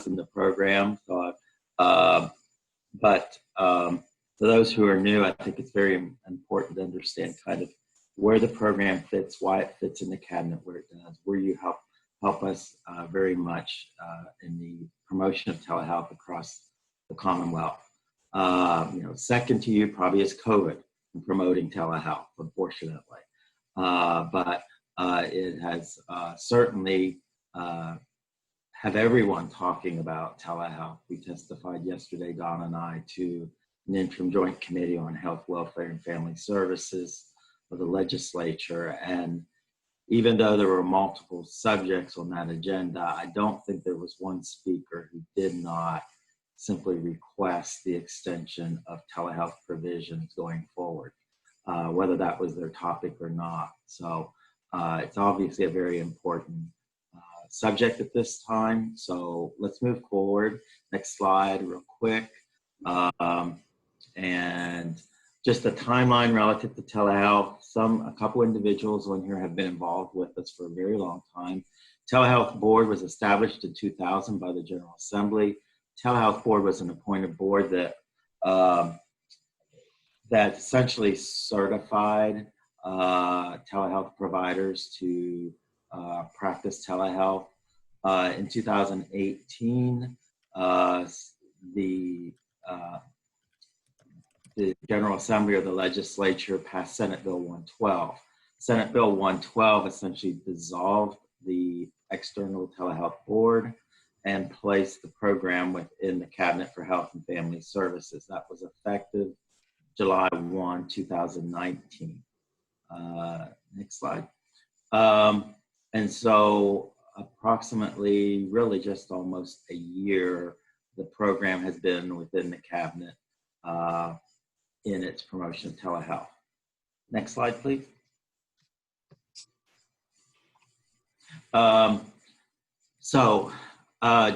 in the program. But for those who are new, I think it's very important to understand kind of where the program fits, why it fits in the cabinet, where it does, where you help us very much in the promotion of telehealth across the Commonwealth. Second to you probably is COVID and promoting telehealth, unfortunately. But it has certainly have everyone talking about telehealth. We testified yesterday, Don and I, to an interim joint committee on health, welfare, and family services of the legislature. And even though there were multiple subjects on that agenda, I don't think there was one speaker who did not simply request the extension of telehealth provisions going forward, whether that was their topic or not. So it's obviously a very important subject at this time. So let's move forward. Next slide real quick. And just a timeline relative to telehealth. A couple individuals on here have been involved with us for a very long time. Telehealth Board was established in 2000 by the General Assembly. Telehealth Board was an appointed board that essentially certified telehealth providers to practice telehealth. In 2018, the General Assembly or the legislature passed Senate Bill 112. Senate Bill 112 essentially dissolved the external telehealth board and placed the program within the Cabinet for Health and Family Services. That was effective July 1, 2019. Next slide. And so approximately, really just almost a year, the program has been within the Cabinet in its promotion of telehealth. Next slide, please.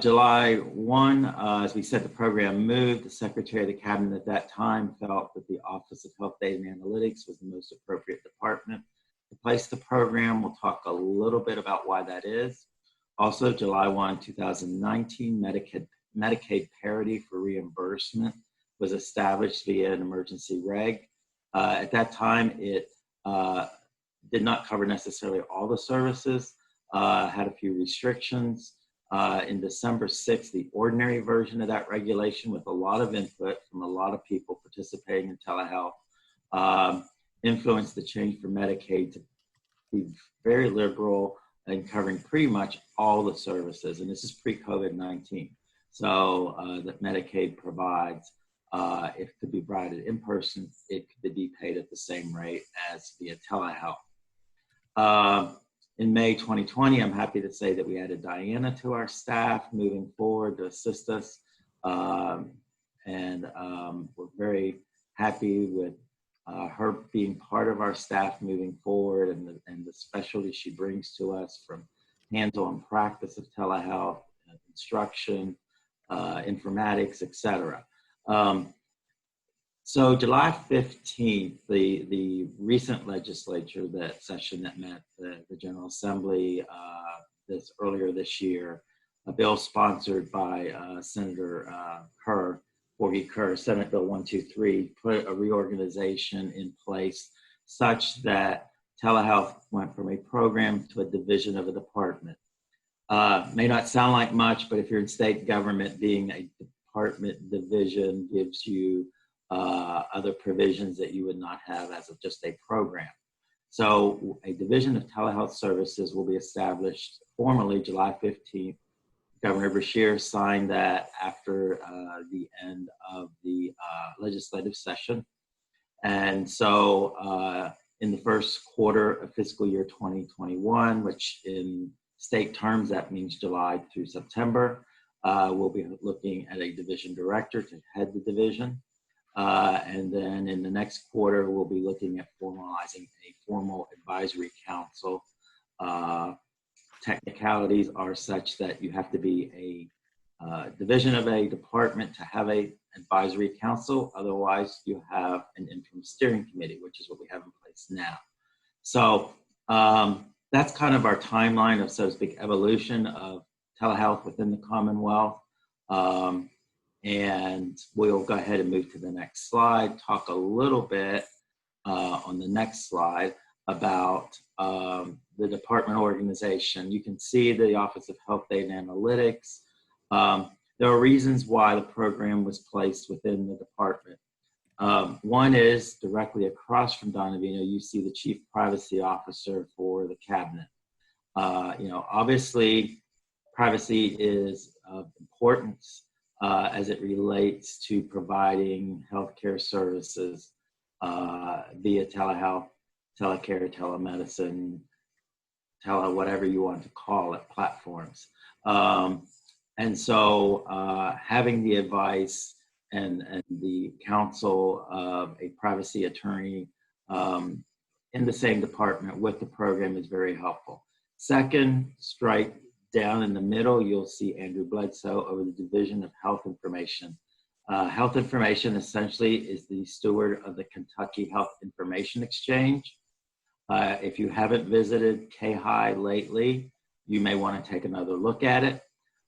July 1, as we said, the program moved. The Secretary of the Cabinet at that time felt that the Office of Health Data and Analytics was the most appropriate department to place the program. We'll talk a little bit about why that is. Also, July 1, 2019, Medicaid parity for reimbursement was established via an emergency reg. At that time, it did not cover necessarily all the services, had a few restrictions. In December 6th, the ordinary version of that regulation, with a lot of input from a lot of people participating in telehealth, influenced the change for Medicaid to be very liberal and covering pretty much all the services. And this is pre-COVID-19. So that Medicaid provides, it could be provided in person, it could be paid at the same rate as via telehealth. In May 2020, I'm happy to say that we added Diana to our staff moving forward to assist us. We're very happy with her being part of our staff moving forward and the specialty she brings to us from hands-on practice of telehealth, instruction, informatics, etc. So July 15th, the recent legislature, that session that met the General Assembly earlier this year, a bill sponsored by Senator Kerr, Senate Bill 123, put a reorganization in place such that telehealth went from a program to a division of a department. May not sound like much, but if you're in state government, being a department division gives you other provisions that you would not have as of just a program. So a division of telehealth services will be established formally July 15th. Governor Beshear signed that after the end of the legislative session. And so in the first quarter of fiscal year 2021, which in state terms, that means July through September, we'll be looking at a division director to head the division. And then in the next quarter, we'll be looking at formalizing a formal advisory council. Technicalities are such that you have to be a division of a department to have an advisory council. Otherwise, you have an interim steering committee, which is what we have in place now. So that's kind of our timeline of, so to speak, evolution of telehealth within the Commonwealth. And we'll go ahead and move to the next slide, talk a little bit on the next slide about the department organization. You can see the Office of Health Data Analytics. There are reasons why the program was placed within the department. One is directly across from Donna Vino, you see the Chief Privacy Officer for the cabinet. Obviously, privacy is of importance as it relates to providing healthcare services via telehealth, telecare, telemedicine, whatever you want to call it, platforms. And so having the advice and the counsel of a privacy attorney in the same department with the program is very helpful. Second, straight down in the middle, you'll see Andrew Bledsoe over the Division of Health Information. Health Information essentially is the steward of the Kentucky Health Information Exchange. If you haven't visited KHI lately, you may want to take another look at it.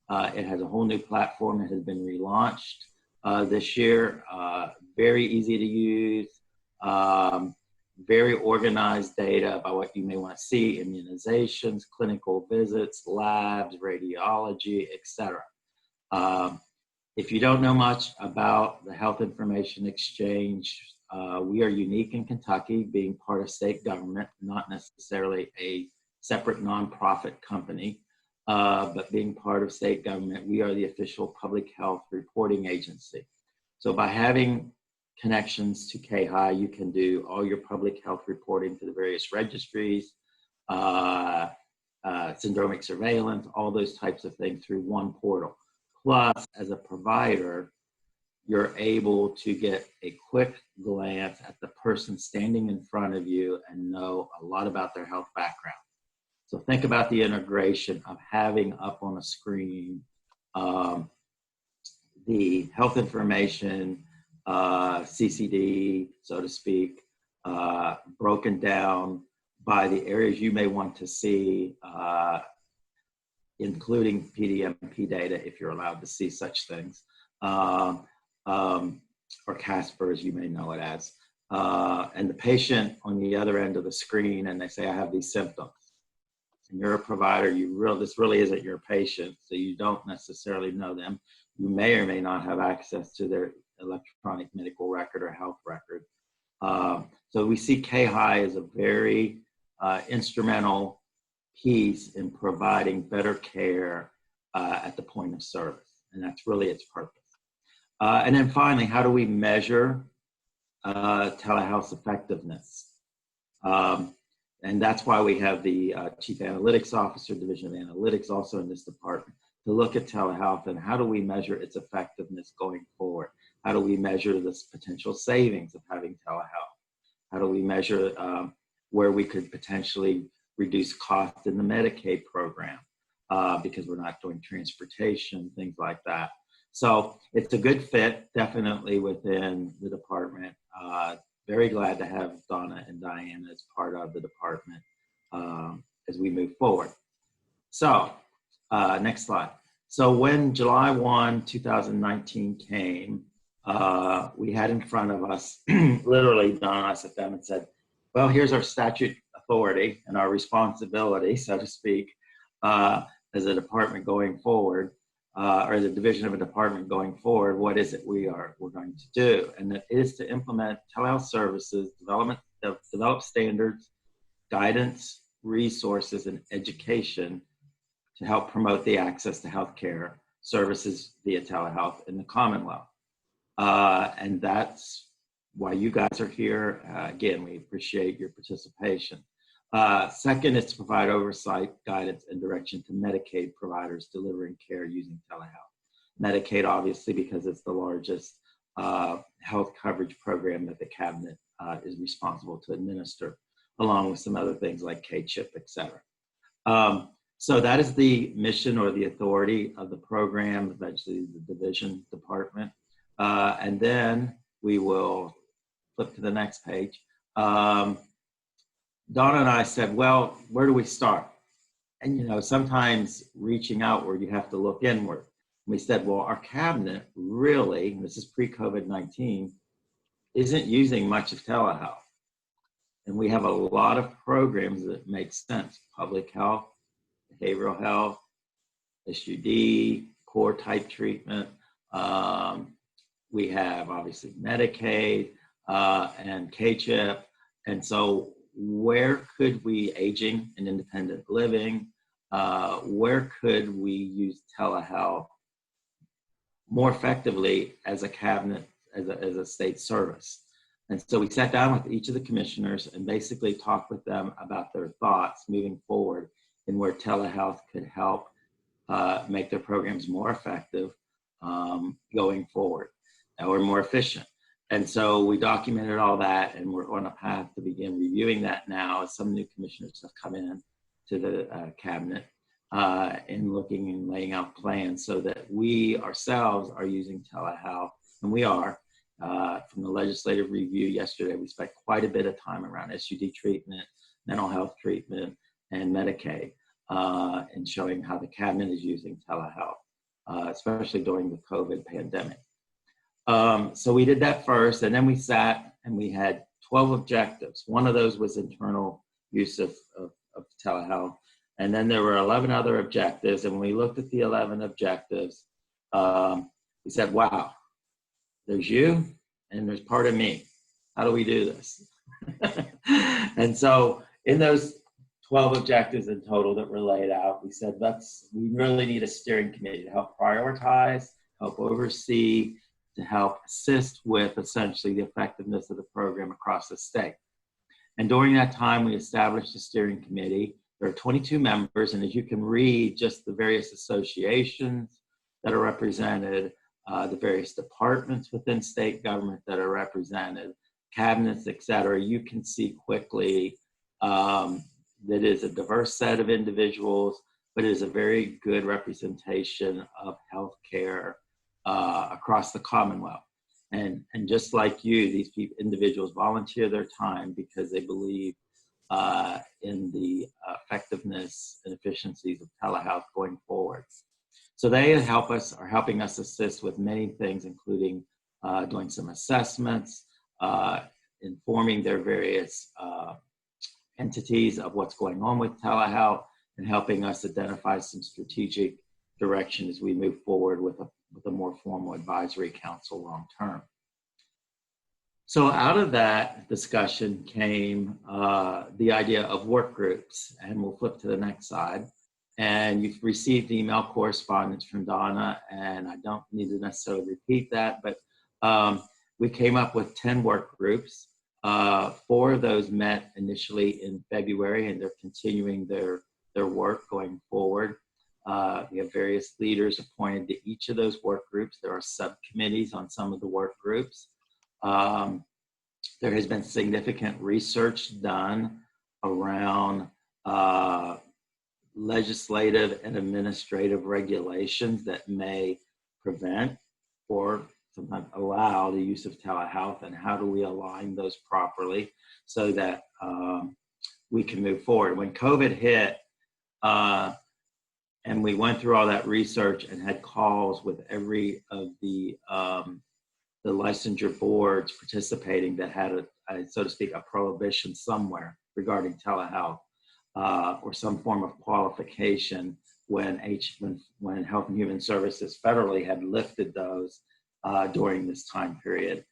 It has a whole new platform that has been relaunched this year. Very easy to use, very organized data about what you may want to see, immunizations, clinical visits, labs, radiology, etc. If you don't know much about the Health Information Exchange, we are unique in Kentucky, being part of state government, not necessarily a separate nonprofit company, but being part of state government, we are the official public health reporting agency. So by having connections to KHI, you can do all your public health reporting to the various registries, syndromic surveillance, all those types of things through one portal. Plus, as a provider, you're able to get a quick glance at the person standing in front of you and know a lot about their health background. So think about the integration of having up on a screen the health information, CCD, so to speak, broken down by the areas you may want to see, including PDMP data, if you're allowed to see such things, or Casper, as you may know it as. And the patient on the other end of the screen, and they say, I have these symptoms. And you're a provider, this really isn't your patient, so you don't necessarily know them. You may or may not have access to their electronic medical record or health record. So we see KHI as a very instrumental piece in providing better care at the point of service, and that's really its purpose. And then finally, how do we measure telehealth effectiveness? And that's why we have the Chief Analytics Officer, Division of Analytics, also in this department, to look at telehealth and how do we measure its effectiveness going forward? How do we measure this potential savings of having telehealth? How do we measure where we could potentially reduce costs in the Medicaid program because we're not doing transportation, things like that. So it's a good fit, definitely within the department. Very glad to have Donna and Diana as part of the department as we move forward. So next slide. So when July 1, 2019 came, we had in front of us, literally Donna sat down and said, well, here's our statute authority and our responsibility, so to speak, as a department going forward, or as a division of a department going forward. What is it we're going to do? And it is to implement telehealth services, develop standards, guidance, resources, and education to help promote the access to healthcare services via telehealth in the Commonwealth. And that's why you guys are here. Again, we appreciate your participation. Second is to provide oversight, guidance, and direction to Medicaid providers delivering care using telehealth. Medicaid, obviously, because it's the largest health coverage program that the cabinet is responsible to administer, along with some other things like K-CHIP, et cetera. So that is the mission or the authority of the program, eventually the division department. And then we will flip to the next page. Donna and I said, well, where do we start? And, sometimes reaching outward, you have to look inward. We said, well, our cabinet really, and this is pre-COVID-19, isn't using much of telehealth. And we have a lot of programs that make sense: public health, behavioral health, SUD, core type treatment. We have obviously Medicaid and K-CHIP. And so where could we, aging and independent living, where could we use telehealth more effectively as a cabinet, as a state service? And so we sat down with each of the commissioners and basically talked with them about their thoughts moving forward in where telehealth could help make their programs more effective going forward, or more efficient. And so we documented all that, and we're on a path to begin reviewing that now as some new commissioners have come in to the cabinet and looking and laying out plans so that we ourselves are using telehealth, and we are. From the legislative review yesterday, we spent quite a bit of time around SUD treatment, mental health treatment, and Medicaid, and showing how the cabinet is using telehealth, especially during the COVID pandemic. So we did that first, and then we sat and we had 12 objectives. One of those was internal use of telehealth. And then there were 11 other objectives. And when we looked at the 11 objectives, we said, wow, there's you and there's part of me. How do we do this? And so in those 12 objectives in total that were laid out, we said, we really need a steering committee to help prioritize, help oversee, to help assist with essentially the effectiveness of the program across the state. And during that time, we established a steering committee. There are 22 members, and as you can read, just the various associations that are represented, the various departments within state government that are represented, cabinets, et cetera, you can see quickly that is a diverse set of individuals, but it is a very good representation of healthcare across the Commonwealth. And just like you, these individuals volunteer their time because they believe in the effectiveness and efficiencies of telehealth going forward. So they are helping us assist with many things, including doing some assessments, informing their various entities of what's going on with telehealth, and helping us identify some strategic direction as we move forward with a more formal advisory council long term. So out of that discussion came the idea of work groups, and we'll flip to the next slide. And you've received email correspondence from Donna, and I don't need to necessarily repeat that, but we came up with 10 work groups. 4 of those met initially in February, and they're continuing their work going forward. We have various leaders appointed to each of those work groups. There are subcommittees on some of the work groups. There has been significant research done around legislative and administrative regulations that may prevent or sometimes allow the use of telehealth, and how do we align those properly so that we can move forward. When COVID hit, and we went through all that research and had calls with every of the licensure boards participating that had so to speak, a prohibition somewhere regarding telehealth or some form of qualification when Health and Human Services federally had lifted those during this time period.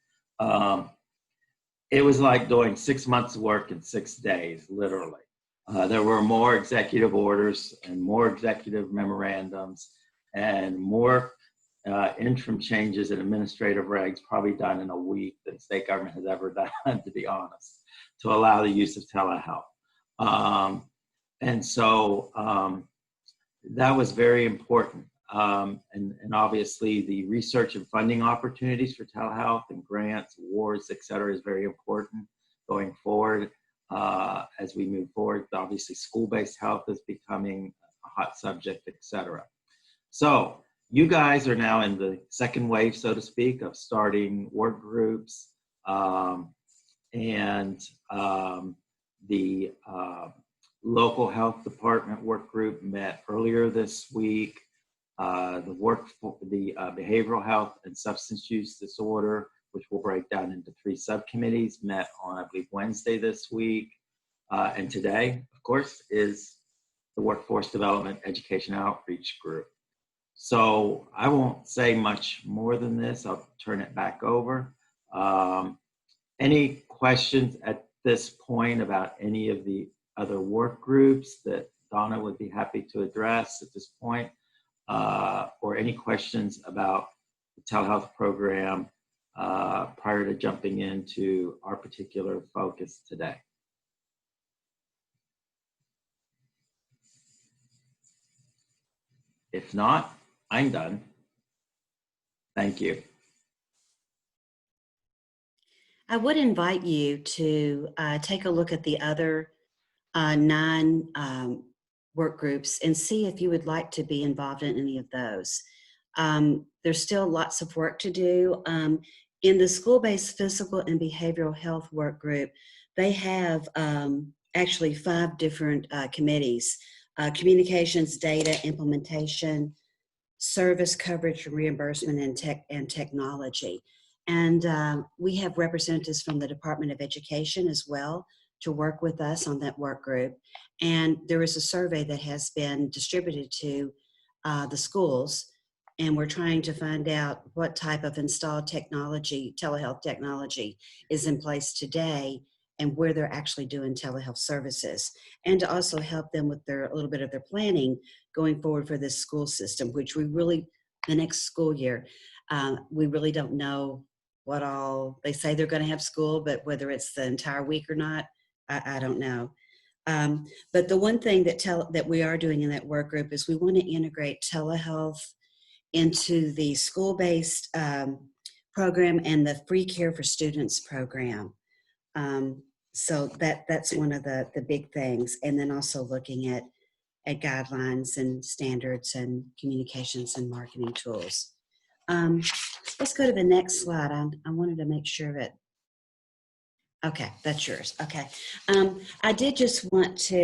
It was like doing 6 months of work in 6 days, literally. There were more executive orders and more executive memorandums and more interim changes in administrative regs probably done in a week that state government has ever done, to be honest, to allow the use of telehealth. And so that was very important. And obviously the research and funding opportunities for telehealth and grants, awards, et cetera, is very important going forward. As we move forward, obviously school-based health is becoming a hot subject, et cetera. So you guys are now in the second wave, so to speak, of starting work groups, and the local health department work group met earlier this week. the behavioral health and substance use disorder, which will break down into 3 subcommittees, met on, I believe, Wednesday this week. And today, of course, is the Workforce Development Education Outreach Group. So I won't say much more than this. I'll turn it back over. Any questions at this point about any of the other work groups that Donna would be happy to address at this point? Or any questions about the telehealth program prior to jumping into our particular focus today? If not, I'm done. Thank you. I would invite you to take a look at the other 9 work groups and see if you would like to be involved in any of those. There's still lots of work to do. In the school-based physical and behavioral health work group, they have actually 5 different committees: communications, data, implementation, service coverage, reimbursement, and technology. And we have representatives from the Department of Education as well to work with us on that work group. And there is a survey that has been distributed to the schools, and we're trying to find out what type of installed technology, telehealth technology, is in place today and where they're actually doing telehealth services, and to also help them with a little bit of their planning going forward for this school system, which we really, the next school year, we really don't know what all, they say they're going to have school, but whether it's the entire week or not, I don't know. But the one thing that we are doing in that work group is we want to integrate telehealth into the school-based program and the free care for students program. So that's one of the big things. And then also looking at guidelines and standards and communications and marketing tools. Let's go to the next slide. I wanted to make sure that, okay, that's yours. Okay. I did just want to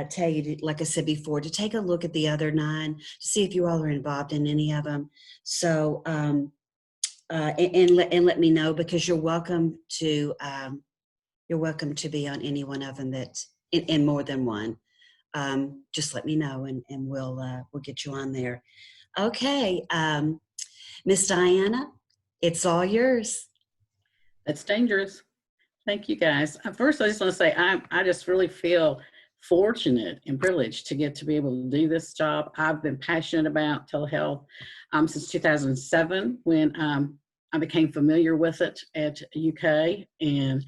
tell you, like I said before, to take a look at the other 9, to see if you all are involved in any of them. So, and let me know, because you're welcome to be on any one of them that in more than one. Just let me know, and we'll get you on there. Okay, Miss Diana, it's all yours. That's dangerous. Thank you, guys. First, I just want to say I just really feel fortunate and privileged to get to be able to do this job. I've been passionate about telehealth since 2007, when I became familiar with it at UK and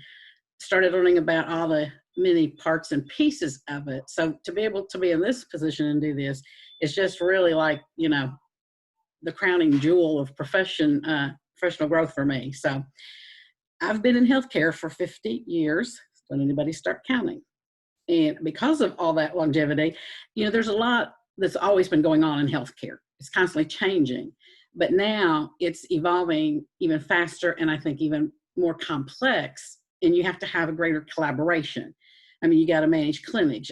started learning about all the many parts and pieces of it. So to be able to be in this position and do this is just really like, you know, the crowning jewel of professional growth for me. So I've been in healthcare for 50 years. Don't anybody start counting. And because of all that longevity, you know, there's a lot that's always been going on in healthcare. It's constantly changing, but now it's evolving even faster, and I think even more complex, and you have to have a greater collaboration. I mean, you got to manage clinics.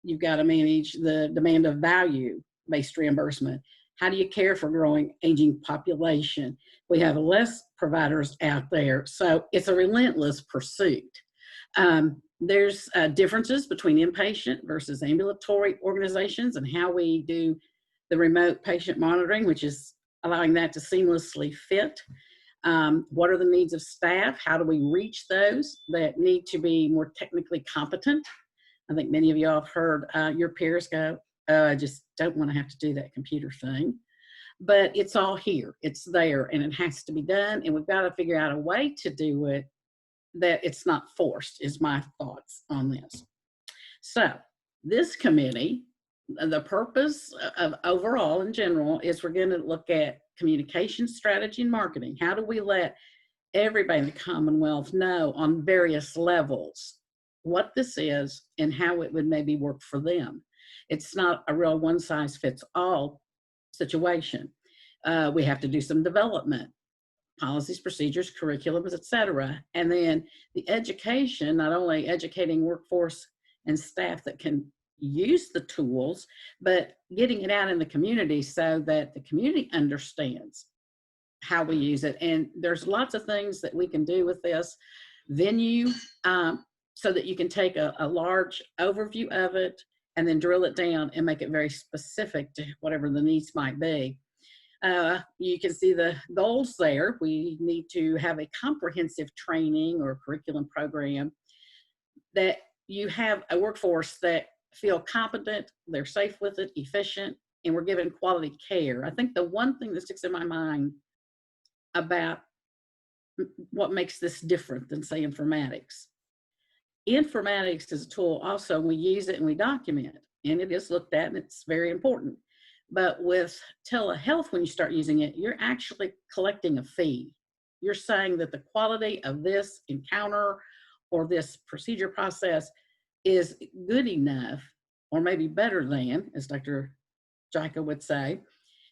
You've got to manage the demand of value-based reimbursement. How do you care for growing, aging population? We have less providers out there, so it's a relentless pursuit. There's differences between inpatient versus ambulatory organizations and how we do the remote patient monitoring, which is allowing that to seamlessly fit. What are the needs of staff? How do we reach those that need to be more technically competent? I think many of you all have heard your peers go, I just don't want to have to do that computer thing. But it's all here, it's there, and it has to be done. And we've got to figure out a way to do it that it's not forced, is my thoughts on this. So this committee, the purpose of overall in general is we're going to look at communication strategy and marketing. How do we let everybody in the Commonwealth know on various levels what this is and how it would maybe work for them? It's not a real one-size-fits-all situation. We have to do some development, policies, procedures, curriculums, etc. And then the education, not only educating workforce and staff that can use the tools, but getting it out in the community so that the community understands how we use it. And there's lots of things that we can do with this venue, so that you can take a large overview of it and then drill it down and make it very specific to whatever the needs might be. You can see the goals there. We need to have a comprehensive training or curriculum program, that you have a workforce that feel competent, they're safe with it, efficient, and we're giving quality care. I think the one thing that sticks in my mind about what makes this different than, say, informatics. Informatics is a tool also, we use it and we document it, and it is looked at and it's very important. But with telehealth, when you start using it, you're actually collecting a fee. You're saying that the quality of this encounter or this procedure process is good enough, or maybe better than, as Dr. Jika would say,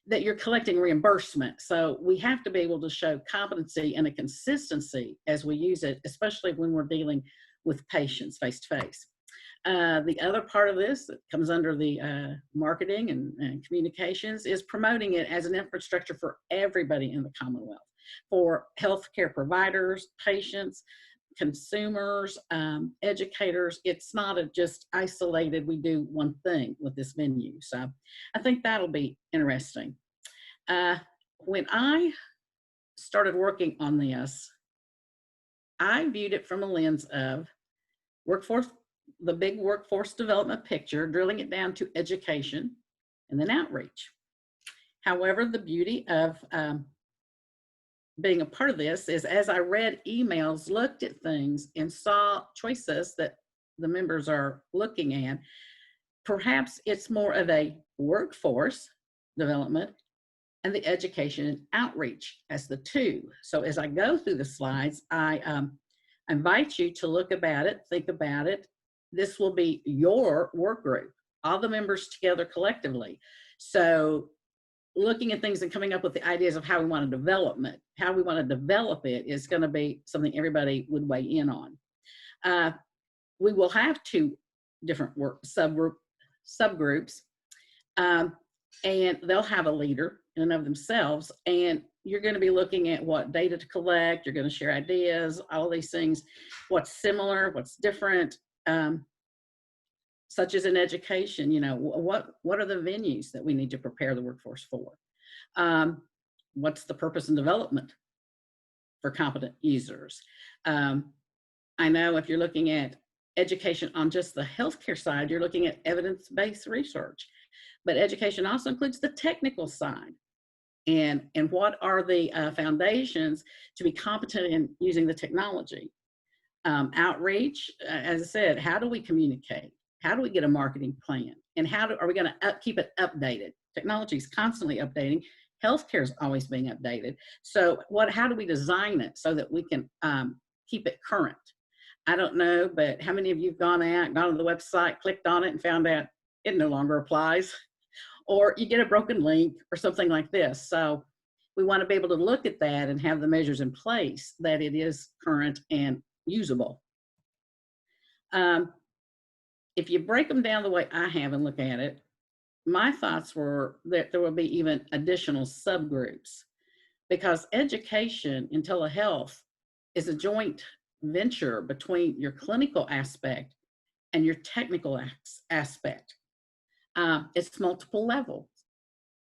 that you're collecting reimbursement. So we have to be able to show competency and a consistency as we use it, especially when we're dealing with patients face to face. The other part of this that comes under the marketing and communications is promoting it as an infrastructure for everybody in the Commonwealth, for healthcare providers, patients, consumers, educators. It's not just isolated, we do one thing with this venue. So I think that'll be interesting. When I started working on this, I viewed it from a lens of workforce, the big workforce development picture, drilling it down to education and then outreach. However, the beauty of being a part of this is, as I read emails, looked at things, and saw choices that the members are looking at, perhaps it's more of a workforce development and the education and outreach as the two. So as I go through the slides, I invite you to look about it, think about it. This will be your work group, all the members together collectively. So looking at things and coming up with the ideas of how we want to develop it is going to be something everybody would weigh in on. We will have two different work subgroups, and they'll have a leader in and of themselves, and you're going to be looking at what data to collect, you're going to share ideas, all these things, what's similar, what's different, such as in education, you know, what are the venues that we need to prepare the workforce for? What's the purpose and development for competent users? I know if you're looking at education on just the healthcare side, you're looking at evidence-based research, but education also includes the technical side. And what are the foundations to be competent in using the technology? Outreach, as I said, how do we communicate? How do we get a marketing plan? And are we going to keep it updated? Technology is constantly updating. Healthcare is always being updated. So how do we design it so that we can keep it current? I don't know, but how many of you have gone to the website, clicked on it, and found out it no longer applies? Or you get a broken link or something like this. So we want to be able to look at that and have the measures in place that it is current and usable. If you break them down the way I have and look at it, my thoughts were that there will be even additional subgroups, because education in telehealth is a joint venture between your clinical aspect and your technical aspect. It's multiple levels.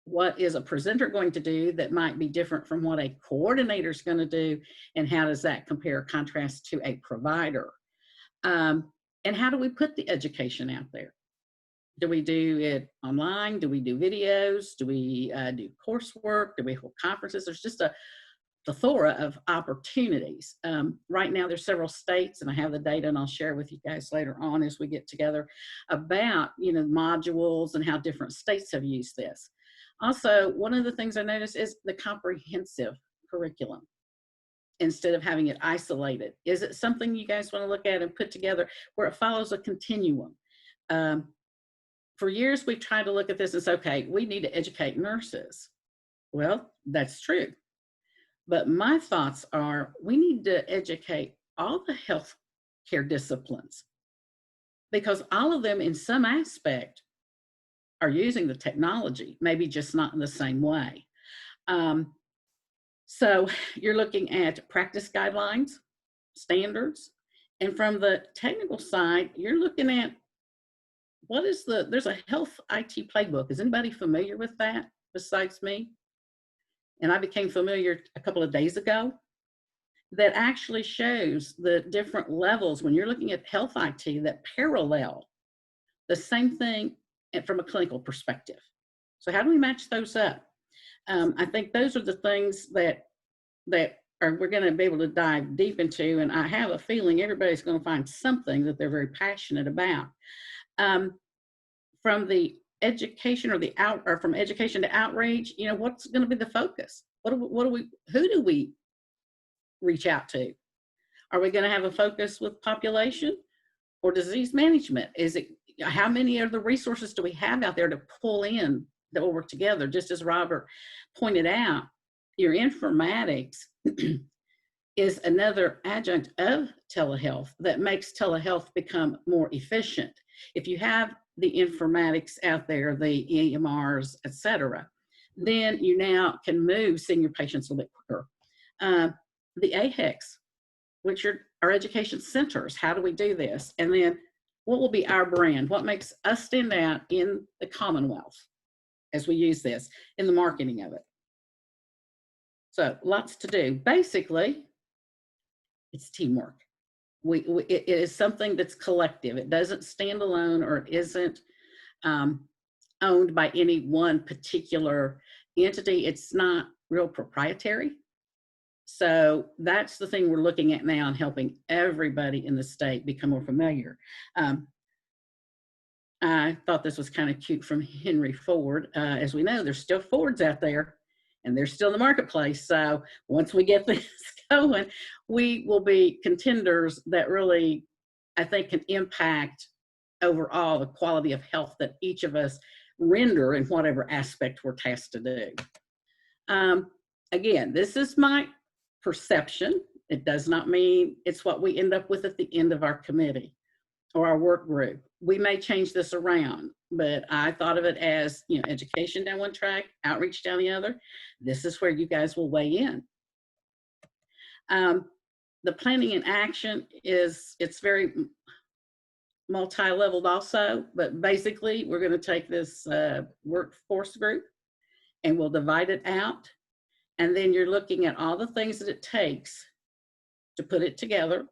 What is a presenter going to do that might be different from what a coordinator is going to do, and how does that compare or contrast to a provider? And how do we put the education out there? Do we do it online? Do we do videos? Do we do coursework? Do we hold conferences? There's just a plethora of opportunities. Right now, there's several states, and I have the data, and I'll share with you guys later on as we get together about, you know, modules and how different states have used this. Also, one of the things I noticed is the comprehensive curriculum, instead of having it isolated. Is it something you guys want to look at and put together where it follows a continuum? For years, we've tried to look at this and say, okay, we need to educate nurses. Well, that's true. But my thoughts are, we need to educate all the healthcare disciplines. because all of them in some aspect are using the technology, maybe just not in the same way. So you're looking at practice guidelines, standards, and from the technical side, you're looking at there's a health IT playbook. Is anybody familiar with that besides me? And I became familiar a couple of days ago, that actually shows the different levels when you're looking at health IT that parallel the same thing from a clinical perspective. So how do we match those up? I think those are the things that we're going to be able to dive deep into, and I have a feeling everybody's going to find something that they're very passionate about. From the education or from education to outreach, what's going to be the focus? Who do we reach out to? Are we going to have a focus with population or disease management? How many of the resources do we have out there to pull in that will work together? Just as Robert pointed out, your informatics is another adjunct of telehealth that makes telehealth become more efficient. If you have the informatics out there, the EMRs, et cetera, then you now can move seeing your patients a little bit quicker. The AHECs, which are our education centers, how do we do this? And then what will be our brand? What makes us stand out in the Commonwealth as we use this in the marketing of it? So lots to do. Basically, it's teamwork. It is something that's collective. It doesn't stand alone, or it isn't owned by any one particular entity. It's not real proprietary. So that's the thing we're looking at now and helping everybody in the state become more familiar. I thought this was kind of cute from Henry Ford. As we know, there's still Fords out there and they're still in the marketplace. So once we get this going, we will be contenders that really, I think, can impact overall the quality of health that each of us render in whatever aspect we're tasked to do. Again, this is my perception. It does not mean it's what we end up with at the end of our committee or our work group. We may change this around, but I thought of it as, education down one track, outreach down the other. This is where you guys will weigh in. The planning and action it's very multi-leveled also, but basically we're going to take this workforce group and we'll divide it out. And then you're looking at all the things that it takes to put it together.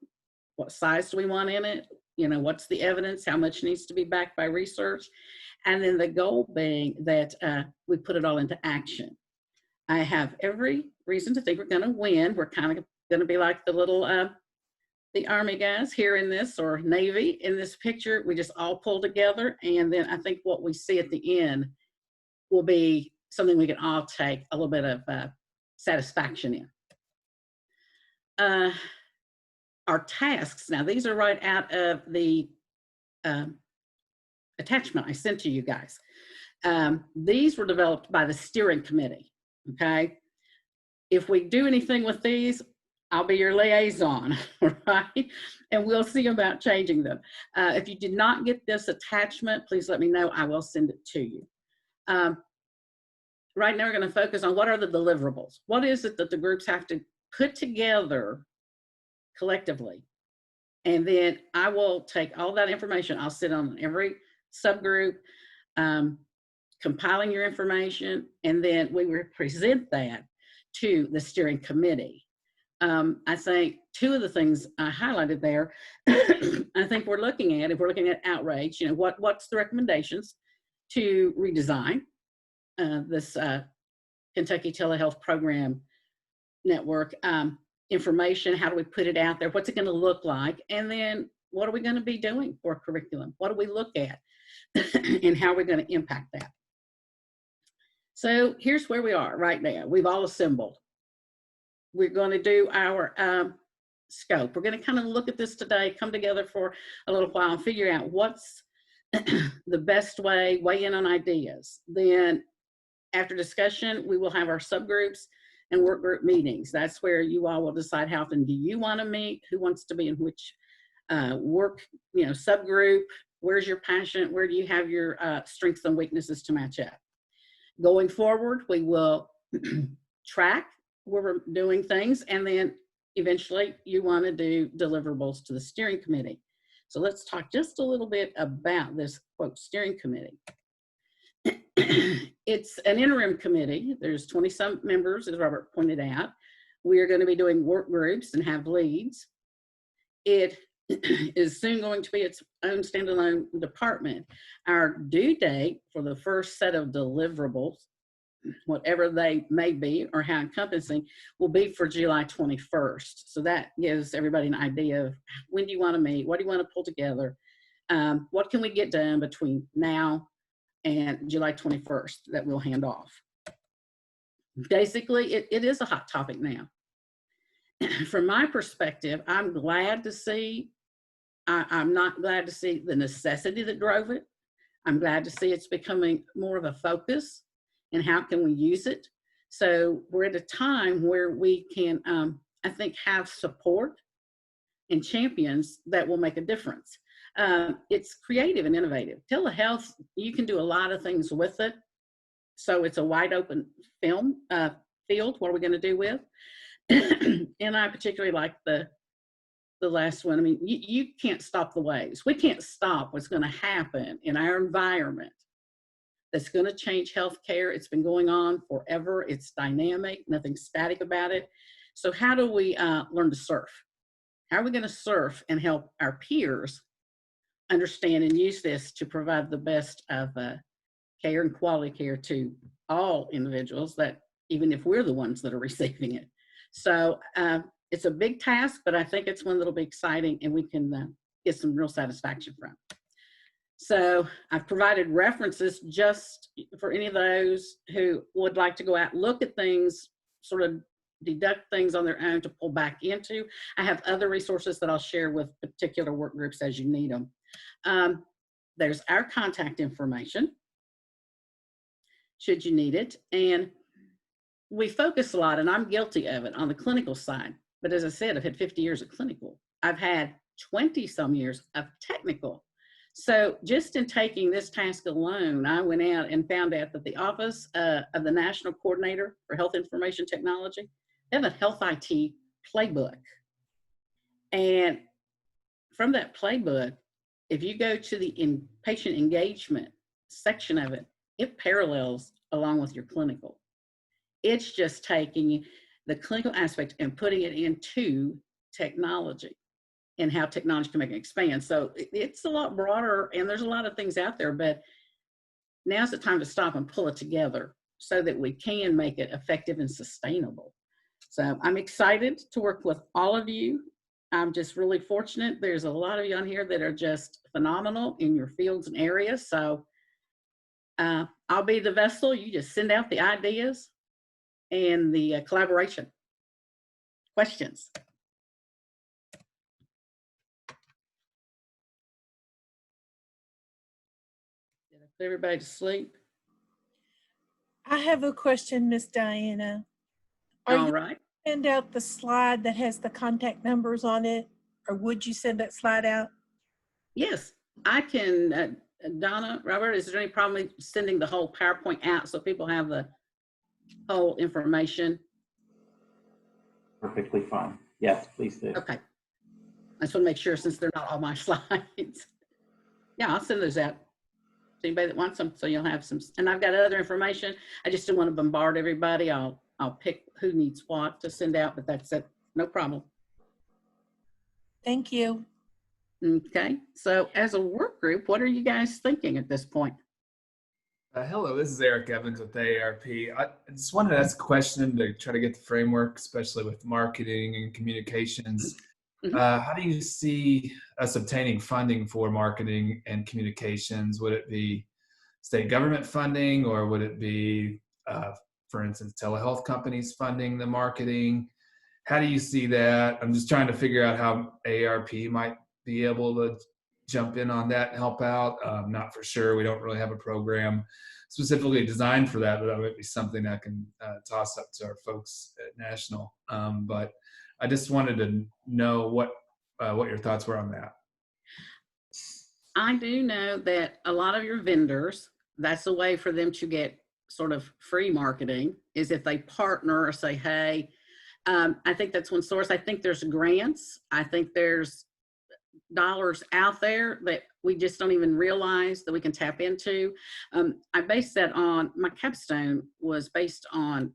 What size do we want in it? What's the evidence? How much needs to be backed by research? And then the goal being that we put it all into action. I have every reason to think we're going to win. We're kind of going to be like the little, the Army guys here in this, or Navy in this picture. We just all pull together. And then I think what we see at the end will be something we can all take a little bit of satisfaction in. Our tasks, now these are right out of the attachment I sent to you guys. These were developed by the steering committee, okay? If we do anything with these, I'll be your liaison, right? And we'll see about changing them. If you did not get this attachment, please let me know. I will send it to you. Right now, we're going to focus on what are the deliverables. What is it that the groups have to put together collectively? And then I will take all that information. I'll sit on every subgroup, compiling your information, and then we will present that to the steering committee. I think two of the things I highlighted there, I think we're looking at, if we're looking at outreach, what's the recommendations to redesign this Kentucky Telehealth Program Network information? How do we put it out there? What's it going to look like? And then what are we going to be doing for curriculum? What do we look at? And how are we going to impact that? So here's where we are right now. We've all assembled. We're going to do our scope. We're going to kind of look at this today, come together for a little while and figure out what's the best way, weigh in on ideas. Then after discussion, we will have our subgroups and work group meetings. That's where you all will decide how often do you want to meet, who wants to be in which work, subgroup. Where's your passion? Where do you have your strengths and weaknesses to match up? Going forward, we will track where we're doing things, and then eventually you want to do deliverables to the steering committee. So let's talk just a little bit about this, quote, steering committee. It's an interim committee. There's 20-some members, as Robert pointed out. We are going to be doing work groups and have leads. It is soon going to be its own standalone department. Our due date for the first set of deliverables, whatever they may be or how encompassing, will be for July 21st. So that gives everybody an idea of when do you want to meet, what do you want to pull together, what can we get done between now and July 21st that we'll hand off. Basically, it is a hot topic now. From my perspective, I'm glad to see, I'm not glad to see the necessity that drove it. I'm glad to see it's becoming more of a focus and how can we use it. So we're at a time where we can, I think, have support and champions that will make a difference. It's creative and innovative. Telehealth, you can do a lot of things with it. So it's a wide open field. What are we going to do with? And I particularly like the last one. I mean, you can't stop the waves. We can't stop what's going to happen in our environment that's going to change healthcare. It's been going on forever. It's dynamic, nothing static about it. So how do we learn to surf? How are we going to surf and help our peers understand and use this to provide the best of care and quality care to all individuals, that even if we're the ones that are receiving it? So it's a big task, but I think it's one that'll be exciting and we can get some real satisfaction from. So I've provided references just for any of those who would like to go out and look at things, sort of deduct things on their own to pull back into. I have other resources that I'll share with particular work groups as you need them. There's our contact information, should you need it. And we focus a lot, and I'm guilty of it, on the clinical side. But as I said, I've had 50 years of clinical. I've had 20-some years of technical. So just in taking this task alone, I went out and found out that the Office of the National Coordinator for Health Information Technology, they have a health IT playbook. And from that playbook, if you go to the patient engagement section of it, it parallels along with your clinical. It's just taking the clinical aspect and putting it into technology and how technology can make it expand. So it's a lot broader, and there's a lot of things out there, but now's the time to stop and pull it together so that we can make it effective and sustainable. So I'm excited to work with all of you. I'm just really fortunate. There's a lot of you on here that are just phenomenal in your fields and areas. So I'll be the vessel. You just send out the ideas and the collaboration. Questions? Did I put everybody to sleep? I have a question, Miss Diana. All right. Send out the slide that has the contact numbers on it, or would you send that slide out? Yes, I can. Donna, Robert, is there any problem with sending the whole PowerPoint out so people have the whole information? Perfectly fine. Yes, please do. Okay. I just want to make sure, since they're not all my slides. Yeah, I'll send those out to anybody that wants them, so you'll have some. And I've got other information. I just don't want to bombard everybody. I'll pick who needs what to send out, but that's it. No problem. Thank you. Okay. So as a work group, what are you guys thinking at this point? Hello, this is Eric Evans with AARP. I just wanted to ask a question to try to get the framework, especially with marketing and communications. How do you see us obtaining funding for marketing and communications? Would it be state government funding, or would it be, for instance, telehealth companies funding the marketing? How do you see that? I'm just trying to figure out how AARP might be able to jump in on that and help out. Not for sure. We don't really have a program specifically designed for that, but that might be something I can toss up to our folks at National. But I just wanted to know what what your thoughts were on that. I do know that a lot of your vendors, that's a way for them to get sort of free marketing, is if they partner or say, hey, I think that's one source. I think there's grants. I think there's dollars out there that we just don't even realize that we can tap into. I based that on, my capstone was based on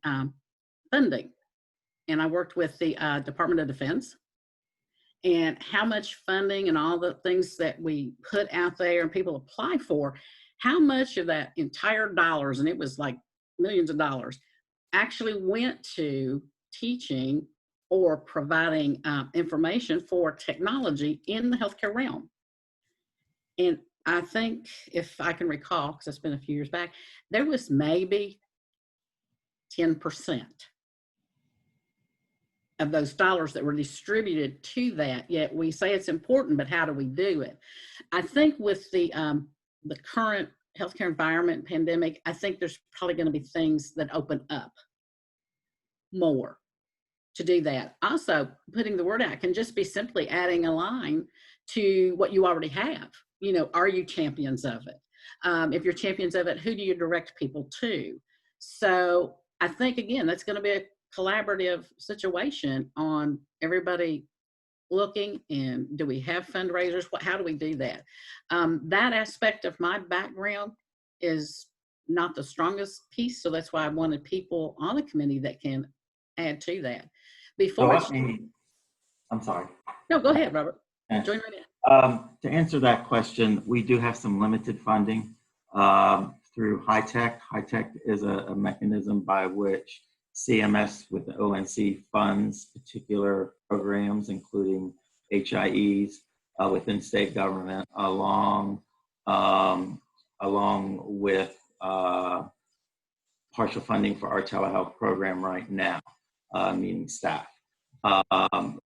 funding. And I worked with the Department of Defense, and how much funding and all the things that we put out there and people apply for, how much of that entire dollars, and it was like millions of dollars, actually went to teaching or providing information for technology in the healthcare realm. And I think, if I can recall, because it's been a few years back, there was maybe 10% of those dollars that were distributed to that. Yet we say it's important, but how do we do it? I think with the current healthcare environment pandemic, I think there's probably going to be things that open up more to do that. Also, putting the word out can just be simply adding a line to what you already have. You know, are you champions of it? If you're champions of it, who do you direct people to? So I think, again, that's going to be a collaborative situation on everybody looking, and do we have fundraisers? How do we do that? That aspect of my background is not the strongest piece, so that's why I wanted people on the committee that can add to that. Before, I'm sorry. No, go ahead, Robert. Yeah. Join right in. To answer that question, we do have some limited funding through HITECH. HITECH is a mechanism by which CMS with the ONC funds particular programs, including HIEs within state government, along with partial funding for our telehealth program right now, meaning staff.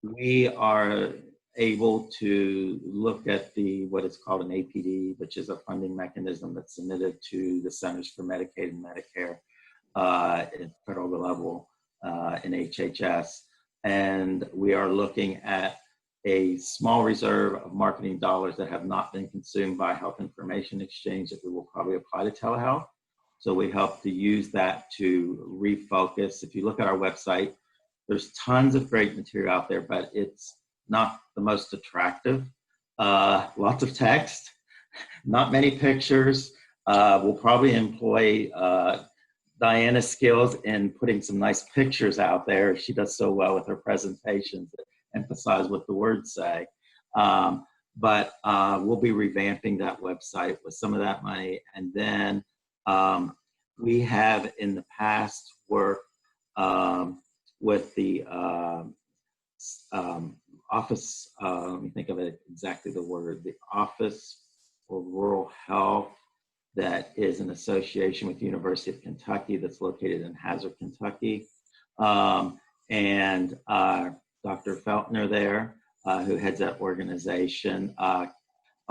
We are able to look at what is called an APD, which is a funding mechanism that's submitted to the Centers for Medicaid and Medicare at federal level in HHS. And we are looking at a small reserve of marketing dollars that have not been consumed by Health Information Exchange that we will probably apply to telehealth. So we hope to use that to refocus. If you look at our website, there's tons of great material out there, but it's not the most attractive. Lots of text, not many pictures. We'll probably employ Diana's skills in putting some nice pictures out there. She does so well with her presentations that emphasize what the words say. But we'll be revamping that website with some of that money. And then we have in the past worked with the office, let me think of it exactly the word, the Office for Rural Health, that is an association with the University of Kentucky that's located in Hazard, Kentucky. And Dr. Feltner there, who heads that organization,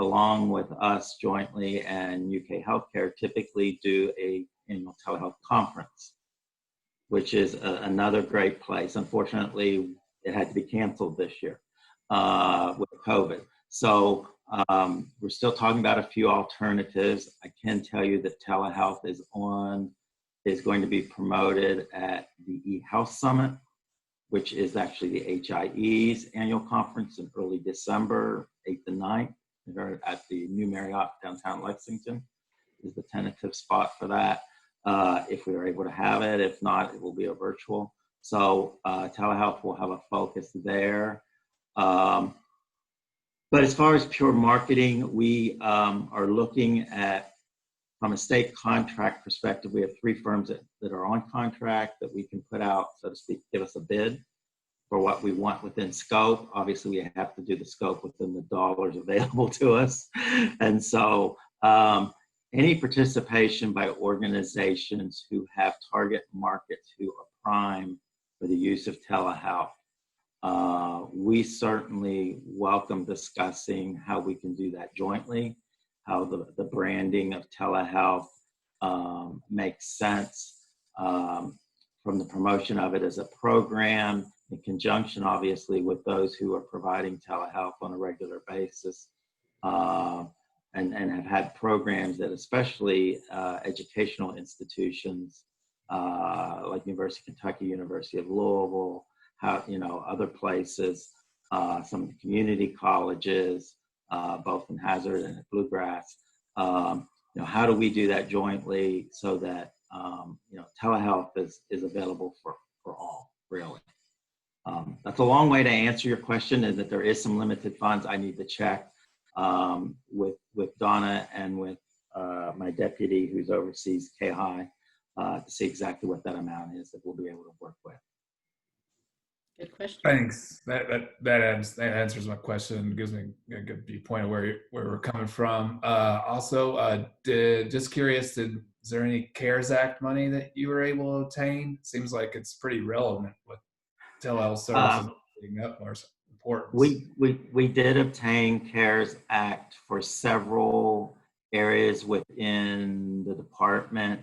along with us jointly and UK Healthcare, typically do an annual telehealth conference, which is another great place. Unfortunately, it had to be canceled this year with COVID. So we're still talking about a few alternatives. I can tell you that telehealth is going to be promoted at the eHealth Summit, which is actually the HIE's annual conference in early December, 8th and 9th, at the New Marriott downtown Lexington is the tentative spot for that. If we are able to have it, if not, it will be a virtual. So telehealth will have a focus there. But as far as pure marketing, we are looking at, from a state contract perspective, we have 3 firms that are on contract that we can put out, so to speak, give us a bid for what we want within scope. Obviously, we have to do the scope within the dollars available to us. And so any participation by organizations who have target markets who are prime for the use of telehealth, we certainly welcome discussing how we can do that jointly, how the branding of telehealth makes sense from the promotion of it as a program, in conjunction, obviously, with those who are providing telehealth on a regular basis, and have had programs that especially educational institutions like University of Kentucky, University of Louisville, other places, some of the community colleges, both in Hazard and at Bluegrass. How do we do that jointly so that telehealth is available for all, really? That's a long way to answer your question, and that there is some limited funds. I need to check with Donna and with my deputy who's oversees KHI to see exactly what that amount is that we'll be able to work with. Good question. Thanks. That answers my question. Gives me a good viewpoint of where we're coming from. Also, just curious, is there any CARES Act money that you were able to obtain? Seems like it's pretty relevant with telehealth services being up more importance. We did obtain CARES Act for several areas within the department.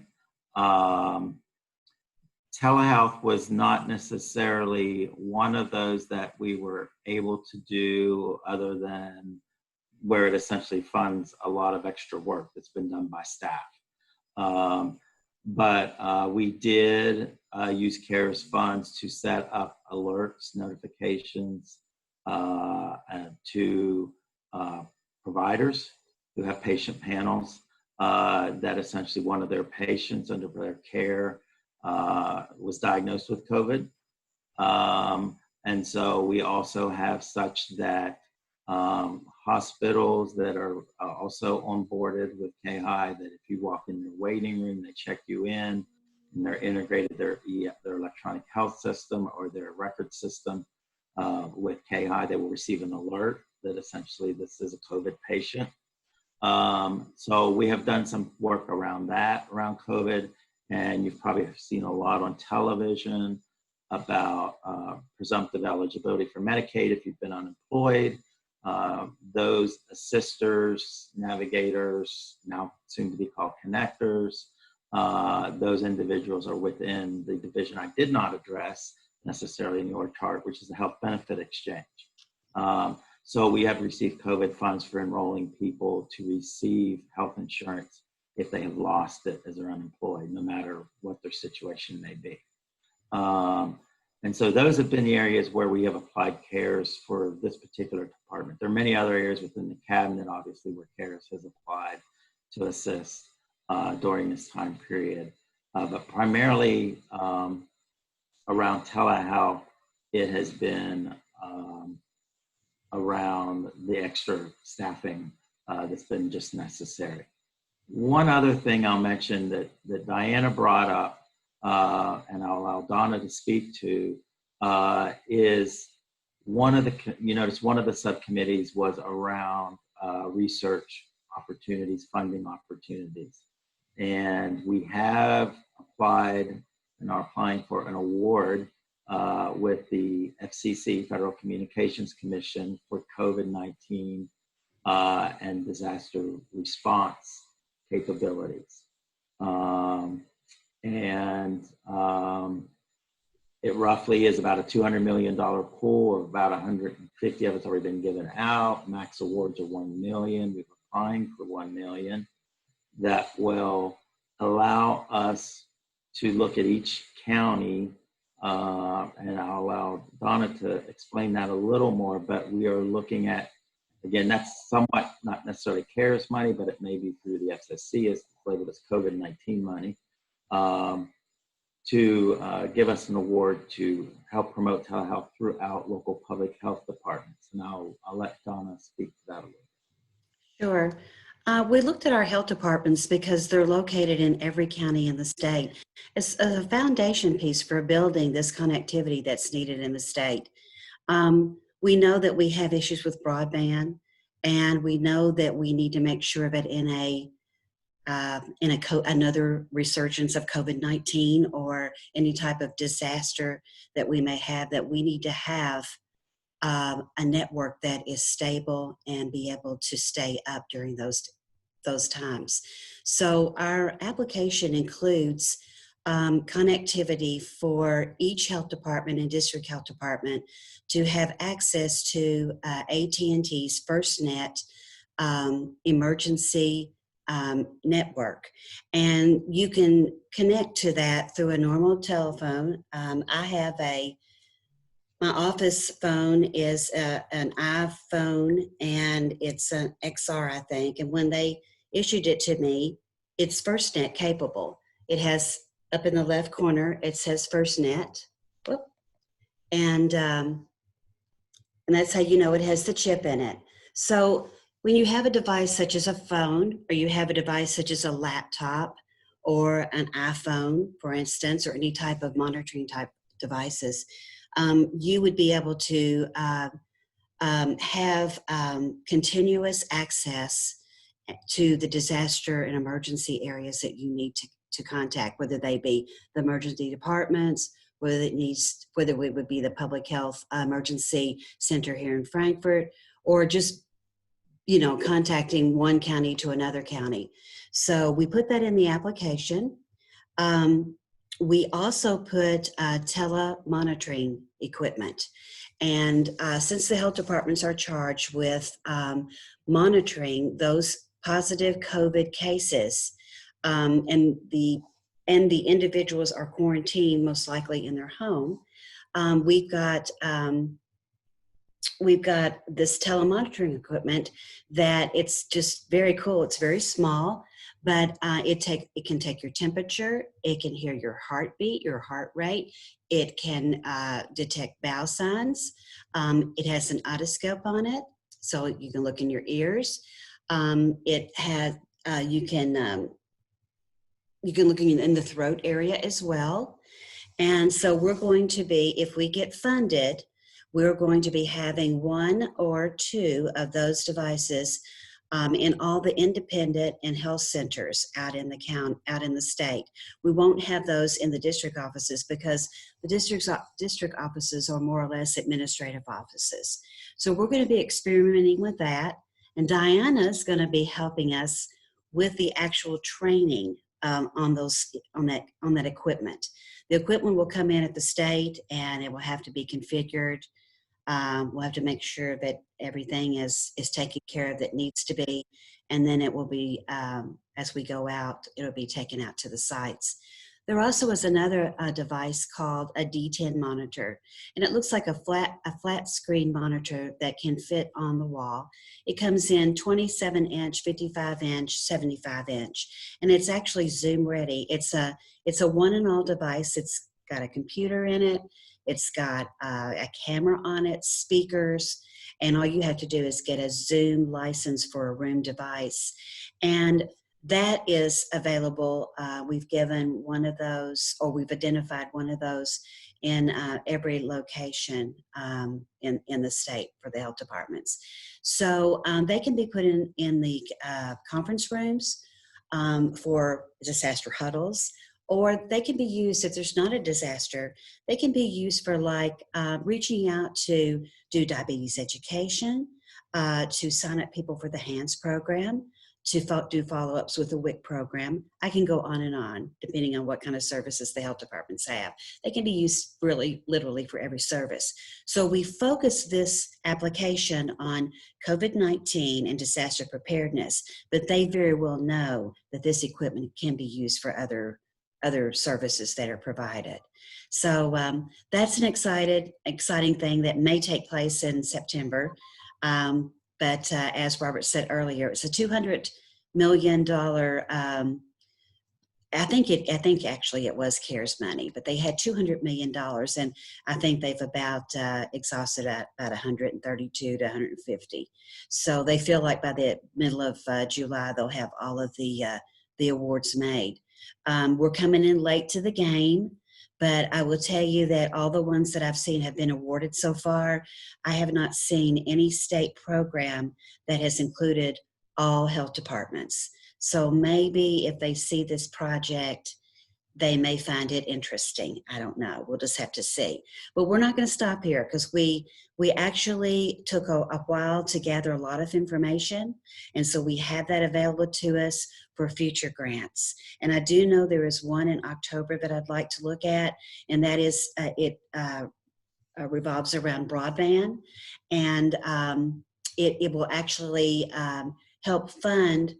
Telehealth was not necessarily one of those that we were able to do, other than where it essentially funds a lot of extra work that's been done by staff. But we did use CARES funds to set up alerts, notifications to providers who have patient panels that essentially one of their patients under their care was diagnosed with COVID. And so we also have such that hospitals that are also onboarded with KHI, that if you walk in their waiting room, they check you in, and they're integrated their electronic health system or their record system with KHI, they will receive an alert that essentially this is a COVID patient. So we have done some work around that, around COVID. And you've probably seen a lot on television about presumptive eligibility for Medicaid if you've been unemployed. Those assisters, navigators, now soon to be called connectors, those individuals are within the division I did not address necessarily in your chart, which is the health benefit exchange. So we have received COVID funds for enrolling people to receive health insurance if they have lost it as they're unemployed, no matter what their situation may be. And so those have been the areas where we have applied CARES for this particular department. There are many other areas within the cabinet, obviously, where CARES has applied to assist during this time period. But primarily around telehealth, it has been around the extra staffing that's been just necessary. One other thing I'll mention that Diana brought up, and I'll allow Donna to speak to, is one of the subcommittees was around research opportunities, funding opportunities. And we have applied and are applying for an award with the FCC, Federal Communications Commission, for COVID-19 and disaster response capabilities. It roughly is about a $200 million pool, of about 150 of it's already been given out. Max awards are $1 million. We're applying for $1 million. That will allow us to look at each county, and I'll allow Donna to explain that a little more, but we are looking at, again, that's somewhat not necessarily CARES money, but it may be through the FCC as labeled as COVID-19 money, to give us an award to help promote telehealth throughout local public health departments. And I'll let Donna speak to that a little bit. Sure. We looked at our health departments because they're located in every county in the state. It's a foundation piece for building this connectivity that's needed in the state. We know that we have issues with broadband, and we know that we need to make sure that in another resurgence of COVID-19 or any type of disaster that we may have, that we need to have a network that is stable and be able to stay up during those times. So our application includes connectivity for each health department and district health department to have access to AT&T's FirstNet emergency network. And you can connect to that through a normal telephone. My office phone is an iPhone, and it's an XR, I think. And when they issued it to me, it's FirstNet capable. It has, up in the left corner, it says FirstNet. Whoop. And that's how you know it has the chip in it. So when you have a device such as a phone, or you have a device such as a laptop or an iPhone, for instance, or any type of monitoring type devices, you would be able to have continuous access to the disaster and emergency areas that you need to contact, whether they be the emergency departments, whether it would be the public health emergency center here in Frankfurt, or just, contacting one county to another county. So we put that in the application. We also put telemonitoring equipment. And since the health departments are charged with monitoring those positive COVID cases, and the individuals are quarantined most likely in their home, we've got this telemonitoring equipment that it's just very cool. It's very small, but it can take your temperature. It can hear your heartbeat, your heart rate. It can detect bowel signs. It has an otoscope on it, so you can look in your ears. It has you can look in the throat area as well. And so we're going to be, if we get funded, we're going to be having one or two of those devices in all the independent and health centers out in the county, out in the state. We won't have those in the district offices because the district offices are more or less administrative offices. So we're going to be experimenting with that, and Diana's going to be helping us with the actual training on that equipment. The equipment will come in at the state, and it will have to be configured. We'll have to make sure that everything is taken care of that needs to be, and then it will be, as we go out, it'll be taken out to the sites. There also is another device called a D10 monitor, and it looks like a flat screen monitor that can fit on the wall. It comes in 27-inch, 55-inch, 75-inch, and it's actually Zoom ready. It's a one and all device. It's got a computer in it. It's got a camera on it, speakers, and all you have to do is get a Zoom license for a room device. And that is available. We've given one of those, or we've identified one of those in every location in the state for the health departments. So they can be put in the conference rooms for disaster huddles, or they can be used, if there's not a disaster, they can be used for reaching out to do diabetes education, to sign up people for the HANDS program, to do follow-ups with the WIC program. I can go on and on, depending on what kind of services the health departments have. They can be used really, literally for every service. So we focus this application on COVID-19 and disaster preparedness, but they very well know that this equipment can be used for other services that are provided. So that's an exciting thing that may take place in September. But as Robert said earlier, it's a $200 million. I think actually it was CARES money, but they had $200 million, and I think they've about exhausted at about 132 to 150. So they feel like by the middle of July they'll have all of the awards made. We're coming in late to the game, but I will tell you that all the ones that I've seen have been awarded so far. I have not seen any state program that has included all health departments. So maybe if they see this project they may find it interesting. I don't know. We'll just have to see. But we're not going to stop here because we actually took a while to gather a lot of information. And so we have that available to us for future grants. And I do know there is one in October that I'd like to look at, and that is it revolves around broadband. And it will actually help fund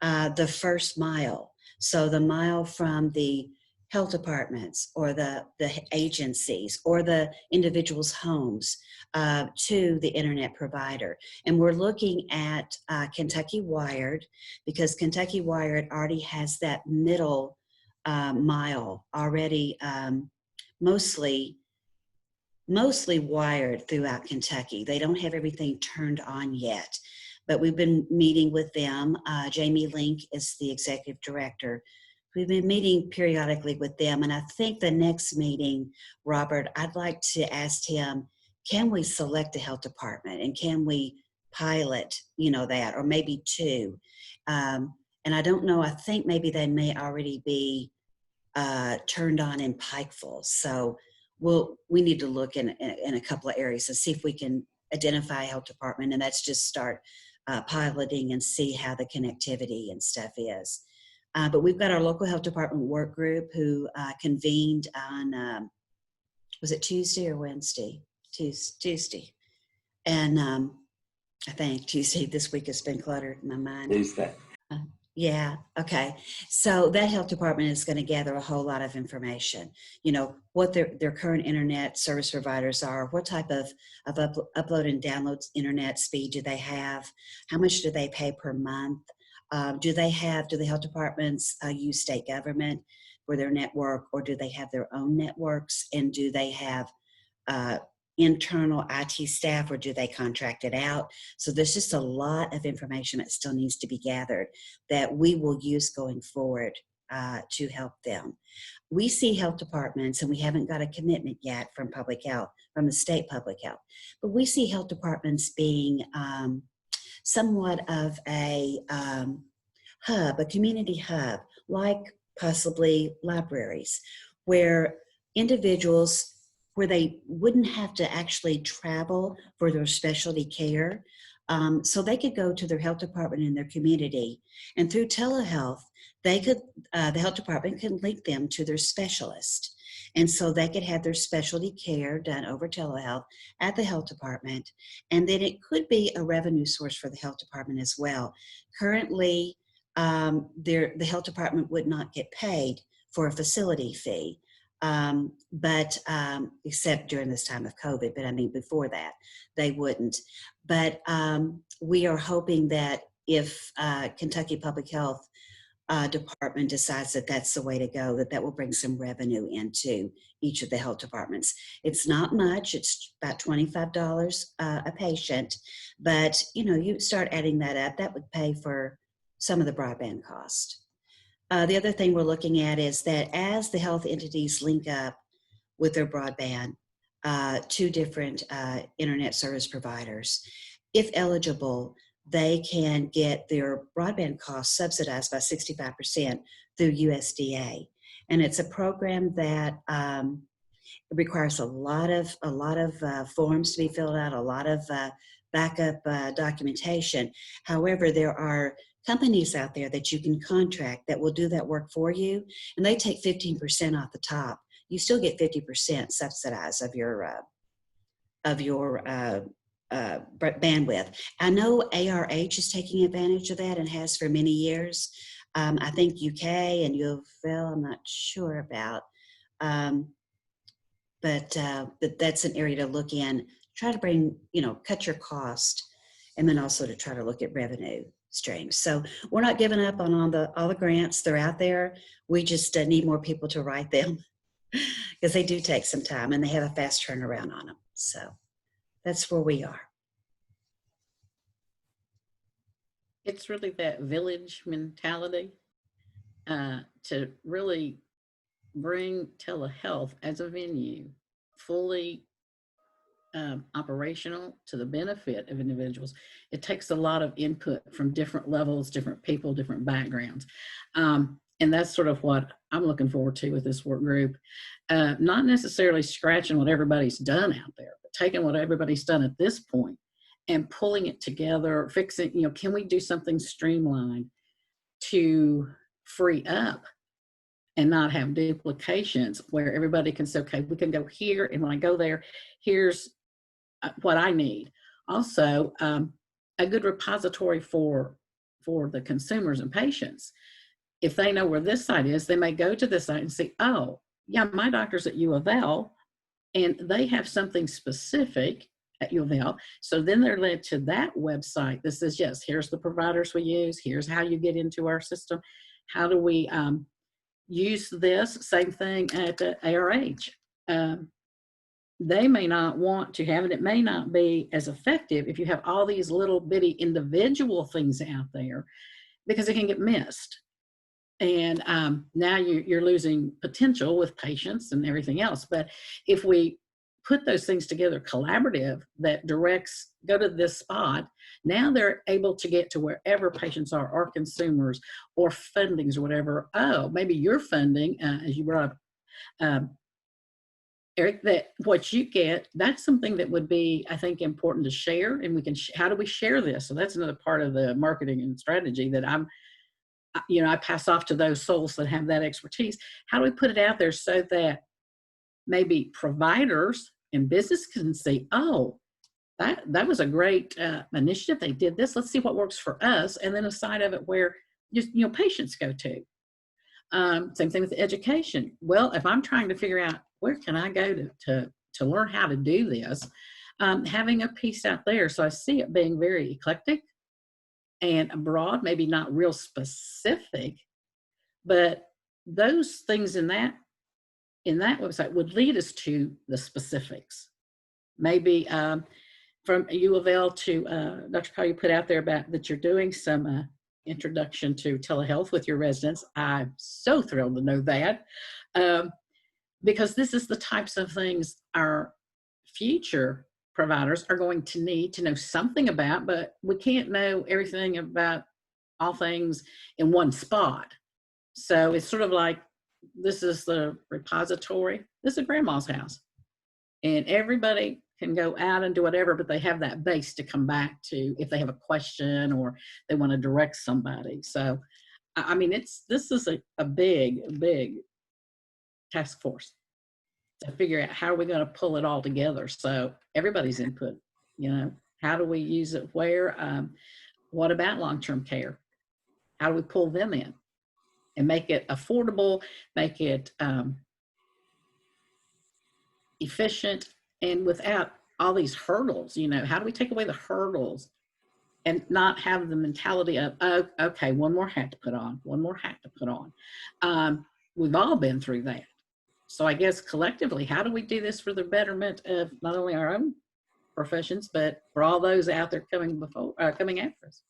the first mile. So the mile from the health departments or the agencies or the individuals' homes to the internet provider. And we're looking at Kentucky Wired, because Kentucky Wired already has that middle mile already mostly wired throughout Kentucky. They don't have everything turned on yet, but we've been meeting with them. Jamie Link is the executive director. We've been meeting periodically with them, and I think the next meeting, Robert, I'd like to ask him, can we select a health department and can we pilot, that, or maybe two? And I don't know, I think maybe they may already be turned on in Pikeville. So we need to look in a couple of areas to see if we can identify a health department, and that's just start piloting and see how the connectivity and stuff is. But we've got our local health department work group who convened on, was it Tuesday or Wednesday? Tuesday. And I think Tuesday, this week has been cluttered in my mind. Tuesday. Yeah. Okay. So that health department is going to gather a whole lot of information, what their current internet service providers are, what type of upload and download internet speed do they have? How much do they pay per month? Do the health departments use state government for their network, or do they have their own networks? And do they have internal IT staff, or do they contract it out? So there's just a lot of information that still needs to be gathered that we will use going forward to help them. We see health departments, and we haven't got a commitment yet from public health, from the state public health, but we see health departments being somewhat of a hub, a community hub, like possibly libraries, where individuals, where they wouldn't have to actually travel for their specialty care. So they could go to their health department in their community, and through telehealth, the health department can link them to their specialist. And so they could have their specialty care done over telehealth at the health department. And then it could be a revenue source for the health department as well. Currently, the health department would not get paid for a facility fee. But except during this time of COVID, but I mean, before that, they wouldn't. But we are hoping that if Kentucky Public Health Department decides that that's the way to go, that will bring some revenue into each of the health departments. It's not much. It's about $25 a patient, but you start adding that up, that would pay for some of the broadband cost. The other thing we're looking at is that as the health entities link up with their broadband to different internet service providers, if eligible, they can get their broadband costs subsidized by 65% through USDA. And it's a program that requires a lot of forms to be filled out, a lot of backup documentation. However, there are companies out there that you can contract that will do that work for you, and they take 15% off the top. You still get 50% subsidized of your bandwidth. I know ARH is taking advantage of that and has for many years. I think UK and UofL, I'm not sure about, but that's an area to look in. Try to bring, cut your cost, and then also to try to look at revenue streams. So we're not giving up on all the grants. They're out there. We just need more people to write them because they do take some time and they have a fast turnaround on them. So that's where we are. It's really that village mentality to really bring telehealth as a venue fully operational to the benefit of individuals. It takes a lot of input from different levels, different people, different backgrounds. And that's sort of what I'm looking forward to with this work group. Not necessarily scratching what everybody's done out there, but taking what everybody's done at this point and pulling it together, fixing, can we do something streamlined to free up and not have duplications where everybody can say, okay, we can go here. And when I go there, here's what I need. Also, a good repository for the consumers and patients. If they know where this site is, they may go to this site and see, oh, yeah, my doctor's at U of L, and they have something specific at U of L. So then they're led to that website that says, yes, here's the providers we use. Here's how you get into our system. How do we use this? Same thing at ARH. They may not want to have it. It may not be as effective if you have all these little bitty individual things out there, because it can get missed. And now you're losing potential with patients and everything else. But if we put those things together collaborative that directs, go to this spot, now they're able to get to wherever patients are, or consumers, or fundings, or whatever. Oh, maybe your funding, as you brought up, Eric, that what you get, that's something that would be, I think, important to share. And we can, how do we share this? So that's another part of the marketing and strategy that I pass off to those souls that have that expertise. How do we put it out there so that maybe providers and business can see, oh, that was a great initiative. They did this. Let's see what works for us. And then a side of it where just, patients go to. Same thing with education. Well, if I'm trying to figure out where can I go to learn how to do this, having a piece out there. So I see it being very eclectic and broad, maybe not real specific, but those things in that website would lead us to the specifics. Maybe from U of L to Dr. Call, you put out there about that you're doing some introduction to telehealth with your residents. I'm so thrilled to know that, because this is the types of things our future providers are going to need to know something about, but we can't know everything about all things in one spot. So it's sort of like, this is the repository. This is grandma's house. And everybody can go out and do whatever, but they have that base to come back to if they have a question or they want to direct somebody. So, I mean, this is a big task force to figure out how are we going to pull it all together. So everybody's input, how do we use it where? What about long-term care? How do we pull them in and make it affordable, make it efficient, and without all these hurdles? How do we take away the hurdles and not have the mentality of, oh, okay, one more hat to put on. We've all been through that. So I guess collectively, how do we do this for the betterment of not only our own professions, but for all those out there coming after us?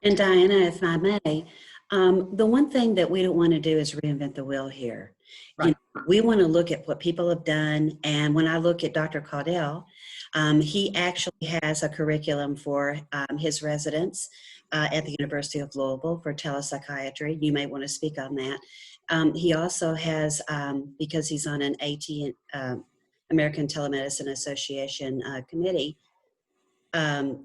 And Diana, if I may, the one thing that we don't want to do is reinvent the wheel here. Right. We want to look at what people have done. And when I look at Dr. Caudell, he actually has a curriculum for his residents at the University of Louisville for telepsychiatry. You may want to speak on that. He also has, because he's on an American Telemedicine Association committee,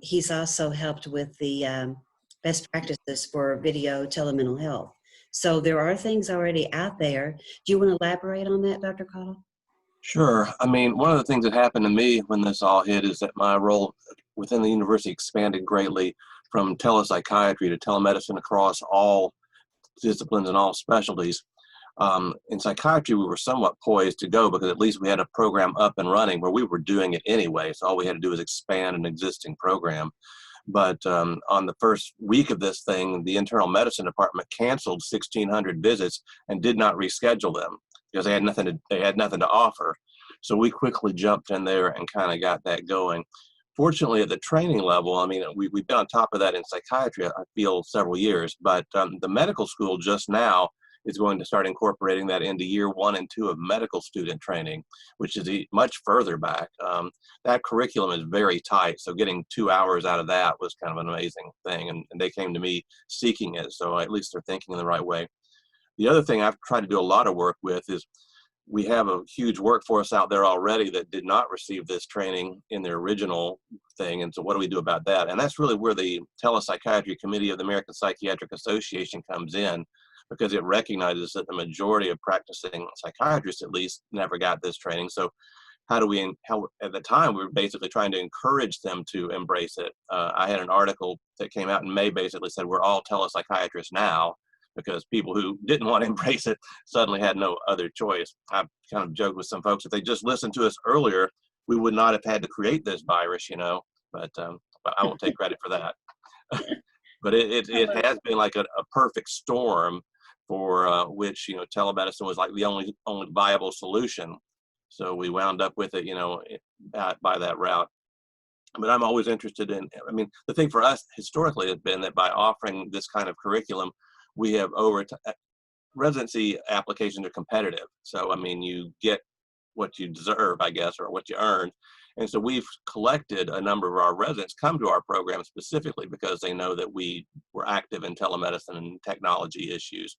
he's also helped with the best practices for video telemental health. So there are things already out there. Do you want to elaborate on that, Dr. Cottle? Sure. I mean, one of the things that happened to me when this all hit is that my role within the university expanded greatly from telepsychiatry to telemedicine across all disciplines and all specialties. In psychiatry, we were somewhat poised to go because at least we had a program up and running where we were doing it anyway. So all we had to do was expand an existing program. But on the first week of this thing, the internal medicine department canceled 1,600 visits and did not reschedule them because they had nothing to offer. So we quickly jumped in there and kind of got that going. Fortunately, at the training level, I mean, we've been on top of that in psychiatry, I feel, several years. But the medical school just now is going to start incorporating that into year 1 and 2 of medical student training, which is much further back. That curriculum is very tight, so getting 2 hours out of that was kind of an amazing thing, and they came to me seeking it, so at least they're thinking in the right way. The other thing I've tried to do a lot of work with is we have a huge workforce out there already that did not receive this training in their original thing. And so what do we do about that? And that's really where the Telepsychiatry Committee of the American Psychiatric Association comes in, because it recognizes that the majority of practicing psychiatrists, at least, never got this training. So how at the time, we were basically trying to encourage them to embrace it. I had an article that came out in May basically said, we're all telepsychiatrists now, because people who didn't want to embrace it suddenly had no other choice. I've kind of joked with some folks, if they just listened to us earlier, we would not have had to create this virus, but I won't take credit for that. But it has been like a perfect storm for which, telemedicine was like the only viable solution. So we wound up with it, by that route. But I'm always interested in, the thing for us historically has been that by offering this kind of curriculum, we have residency applications are competitive. So, you get what you deserve, I guess, or what you earned. And so we've collected a number of our residents come to our program specifically because they know that we were active in telemedicine and technology issues.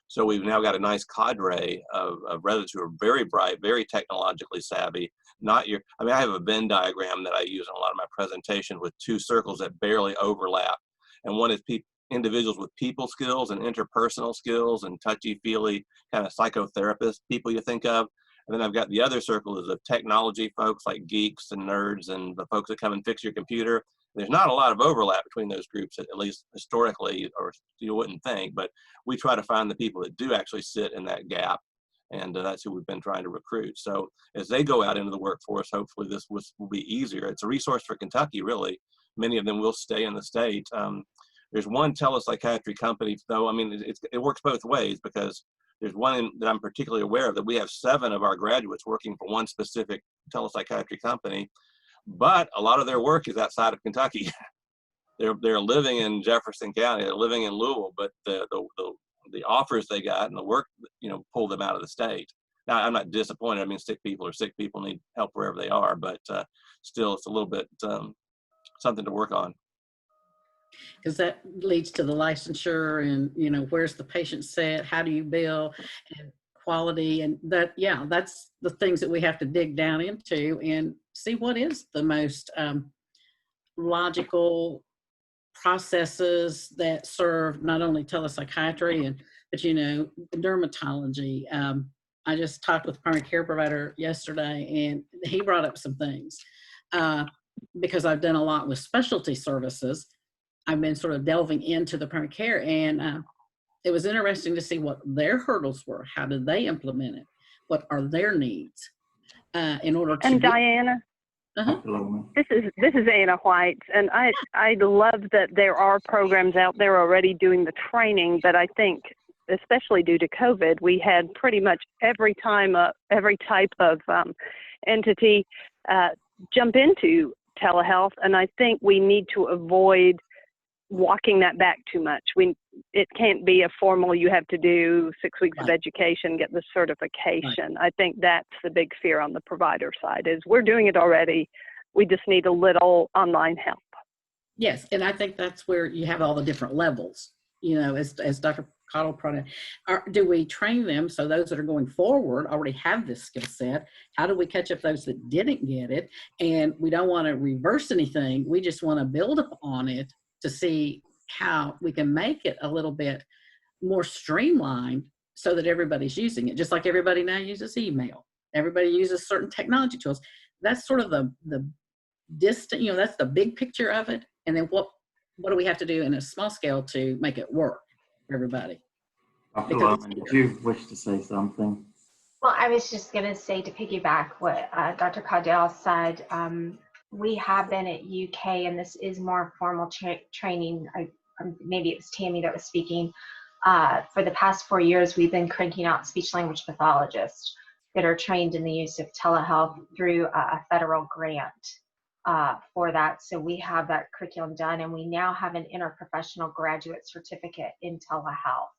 So we've now got a nice cadre of residents who are very bright, very technologically savvy. I have a Venn diagram that I use in a lot of my presentation with two circles that barely overlap. And one is individuals with people skills and interpersonal skills and touchy-feely kind of psychotherapist people you think of. And then I've got the other circle is of technology folks like geeks and nerds and the folks that come and fix your computer. There's not a lot of overlap between those groups, at least historically, or you wouldn't think, but we try to find the people that do actually sit in that gap. And that's who we've been trying to recruit. So as they go out into the workforce, hopefully this will be easier. It's a resource for Kentucky, really. Many of them will stay in the state. There's one telepsychiatry company, though, it works both ways, because there's one that I'm particularly aware of that we have 7 of our graduates working for one specific telepsychiatry company, but a lot of their work is outside of Kentucky. They're living in Jefferson County, they're living in Louisville, but the offers they got and the work, pulled them out of the state. Now, I'm not disappointed. Sick people need help wherever they are, but still, it's a little bit something to work on. Because that leads to the licensure and, where's the patient set? How do you bill and quality? And that's the things that we have to dig down into and see what is the most logical processes that serve not only telepsychiatry but dermatology. I just talked with a primary care provider yesterday, and he brought up some things because I've done a lot with specialty services. I've been sort of delving into the primary care, and it was interesting to see what their hurdles were. How did they implement it? What are their needs in order to? And Diana, this is Anna White, and I love that there are programs out there already doing the training. But I think, especially due to COVID, we had pretty much every type of entity jump into telehealth, and I think we need to avoid walking that back too much. It can't be a formal, you have to do 6 weeks of education, get the certification. I think that's the big fear on the provider side is we're doing it already. We just need a little online help. Yes. And I think that's where you have all the different levels, as Dr. Cottle pointed out. Do we train them so those that are going forward already have this skill set? How do we catch up those that didn't get it? And we don't want to reverse anything. We just want to build up on it to see how we can make it a little bit more streamlined so that everybody's using it. Just like everybody now uses email. Everybody uses certain technology tools. That's sort of the distant, that's the big picture of it. And then what do we have to do in a small scale to make it work for everybody? Dr. Lohman, did you wish to say something? Well, I was just going to say, to piggyback what Dr. Caudell said, we have been at UK, and this is more formal training. Maybe it was Tammy that was speaking. For the past 4 years, we've been cranking out speech-language pathologists that are trained in the use of telehealth through a federal grant for that. So we have that curriculum done, and we now have an interprofessional graduate certificate in telehealth.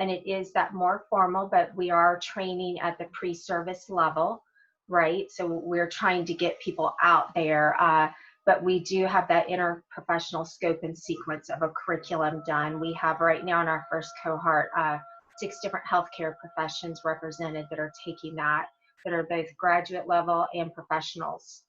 And it is that more formal, but we are training at the pre-service level, right? So we're trying to get people out there, but we do have that interprofessional scope and sequence of a curriculum done. We have right now in our first cohort 6 different healthcare professions represented that are taking that are both graduate level and professionals.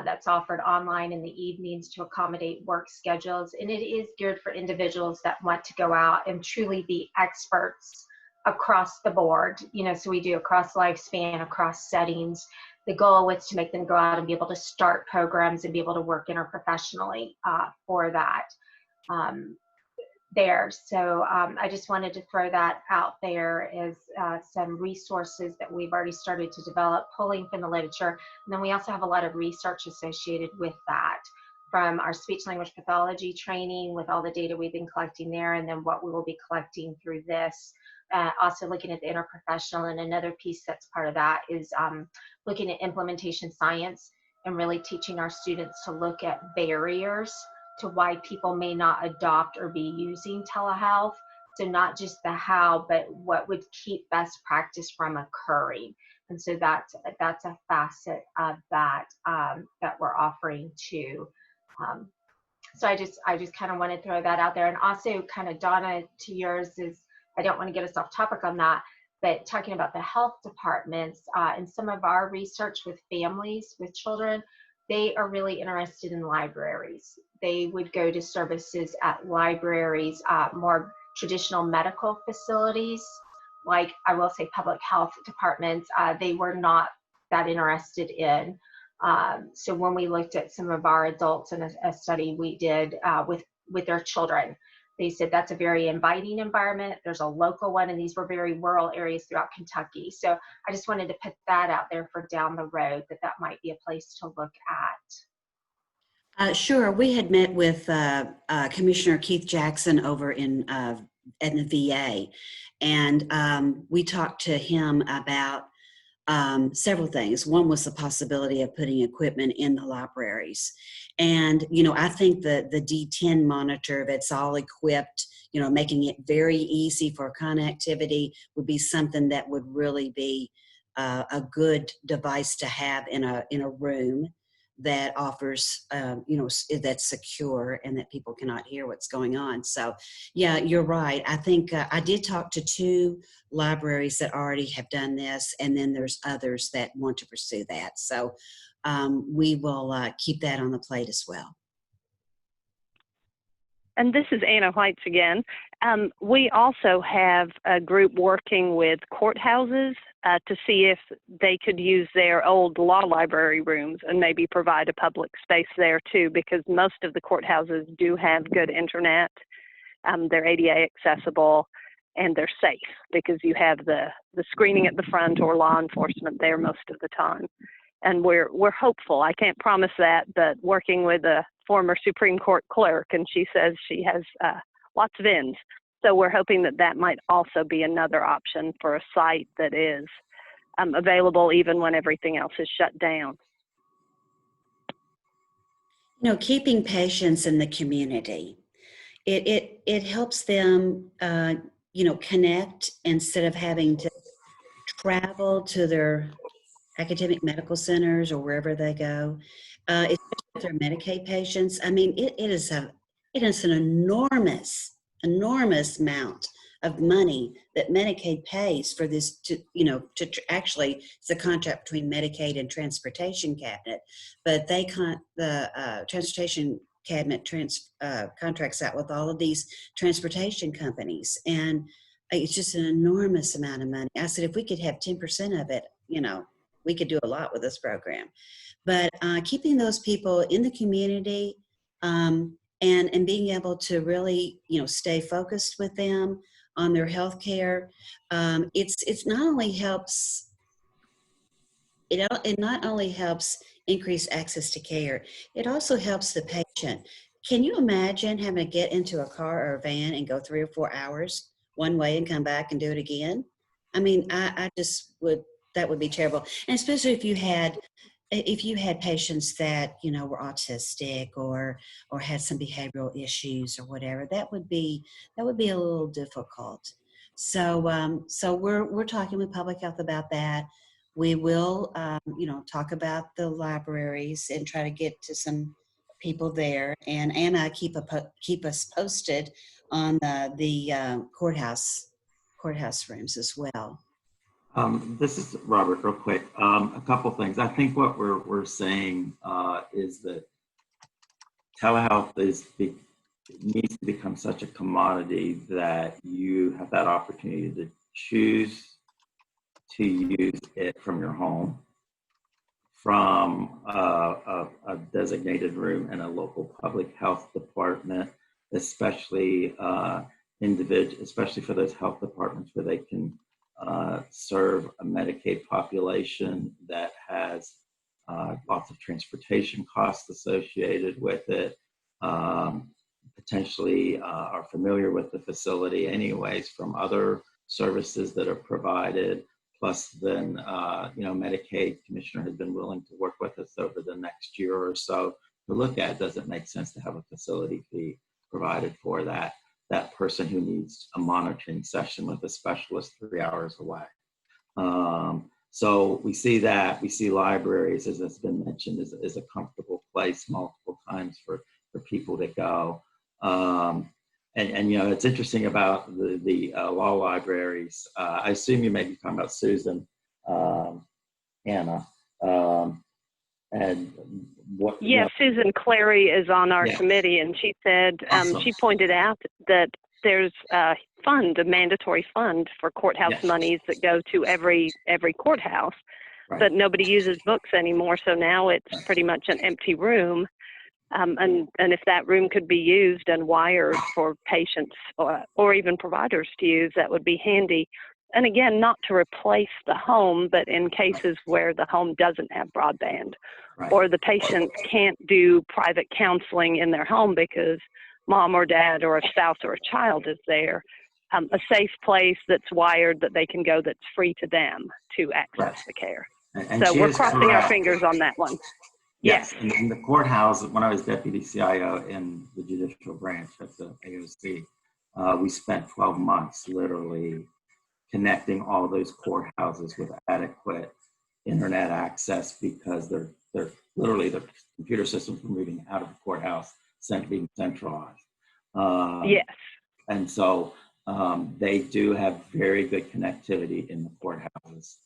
That's offered online in the evenings to accommodate work schedules. And it is geared for individuals that want to go out and truly be experts across the board. So we do across lifespan, across settings. The goal was to make them go out and be able to start programs and be able to work interprofessionally for that. So I just wanted to throw that out there as some resources that we've already started to develop, pulling from the literature. And then we also have a lot of research associated with that, from our speech language pathology training with all the data we've been collecting there, and then what we will be collecting through this. Also looking at the interprofessional, and another piece that's part of that is looking at implementation science and really teaching our students to look at barriers to why people may not adopt or be using telehealth. So not just the how, but what would keep best practice from occurring. And so that's a facet of that that we're offering too. So I just kind of want to throw that out there. And also kind of, Donna, to yours is, I don't want to get us off topic on that, but talking about the health departments and some of our research with families with children, they are really interested in libraries. They would go to services at libraries, more traditional medical facilities, like I will say public health departments, they were not that interested in. So when we looked at some of our adults in a study we did with their children, they said that's a very inviting environment. There's a local one, and these were very rural areas throughout Kentucky. So I just wanted to put that out there for down the road, that might be a place to look at. Sure. We had met with Commissioner Keith Jackson over in the VA, and we talked to him about several things. One was the possibility of putting equipment in the libraries. And, I think the D10 monitor that's all equipped, making it very easy for connectivity would be something that would really be a good device to have in a room that offers, that's secure and that people cannot hear what's going on. So, yeah, you're right. I think I did talk to 2 libraries that already have done this, and then there's others that want to pursue that. So we will keep that on the plate as well. And this is Anna Whites again. We also have a group working with courthouses to see if they could use their old law library rooms and maybe provide a public space there too, because most of the courthouses do have good internet. They're ADA accessible, and they're safe because you have the screening at the front or law enforcement there most of the time. And we're hopeful. I can't promise that, but working with a former Supreme Court clerk, and she says she has lots of ends. So we're hoping that might also be another option for a site that is available even when everything else is shut down. Keeping patients in the community, it helps them, connect instead of having to travel to their academic medical centers or wherever they go, especially if they're Medicaid patients. I mean, it is an enormous amount of money that Medicaid pays for this actually, it's a contract between Medicaid and Transportation Cabinet, but the Transportation Cabinet contracts out with all of these transportation companies, and it's just an enormous amount of money. I said, if we could have 10% of it, we could do a lot with this program. But keeping those people in the community and being able to really, stay focused with them on their health care, it not only helps increase access to care, it also helps the patient. Can you imagine having to get into a car or a van and go 3 or 4 hours one way and come back and do it again? I mean, I just would. That would be terrible, and especially if you had patients that were autistic or had some behavioral issues or whatever. That would be a little difficult. So so we're talking with public health about that. We will talk about the libraries and try to get to some people there. And Anna, keep us posted on the courthouse rooms as well. This is Robert, real quick. A couple things. I think what we're saying is that telehealth needs to become such a commodity that you have that opportunity to choose to use it from your home, from a designated room in a local public health department, especially especially for those health departments where they can serve a Medicaid population that has lots of transportation costs associated with it, potentially are familiar with the facility anyways from other services that are provided. Plus then, Medicaid commissioner has been willing to work with us over the next year or so to look at, does it make sense to have a facility fee provided for that person who needs a monitoring session with a specialist 3 hours away. So we see that. We see libraries, as has been mentioned, is a comfortable place multiple times for people to go. And it's interesting about the law libraries. I assume you may be talking about Susan, Anna, and what? Yes, Susan Clary is on our committee, and she said Awesome. She pointed out that there's a mandatory fund for courthouse monies that go to every courthouse, but nobody uses books anymore. So now it's pretty much an empty room. And if that room could be used and wired for patients or even providers to use, that would be handy. And again, not to replace the home, but in cases where the home doesn't have broadband or the patient can't do private counseling in their home because mom or dad or a spouse or a child is there, a safe place that's wired that they can go that's free to them to access the care. And so we're crossing our fingers on that one. Yes, and in the courthouse, when I was deputy CIO in the judicial branch at the AOC, we spent 12 months literally connecting all those courthouses with adequate internet access because they're literally the computer systems were moving out of the courthouse, being centralized. Yes. And so they do have very good connectivity in the courthouses.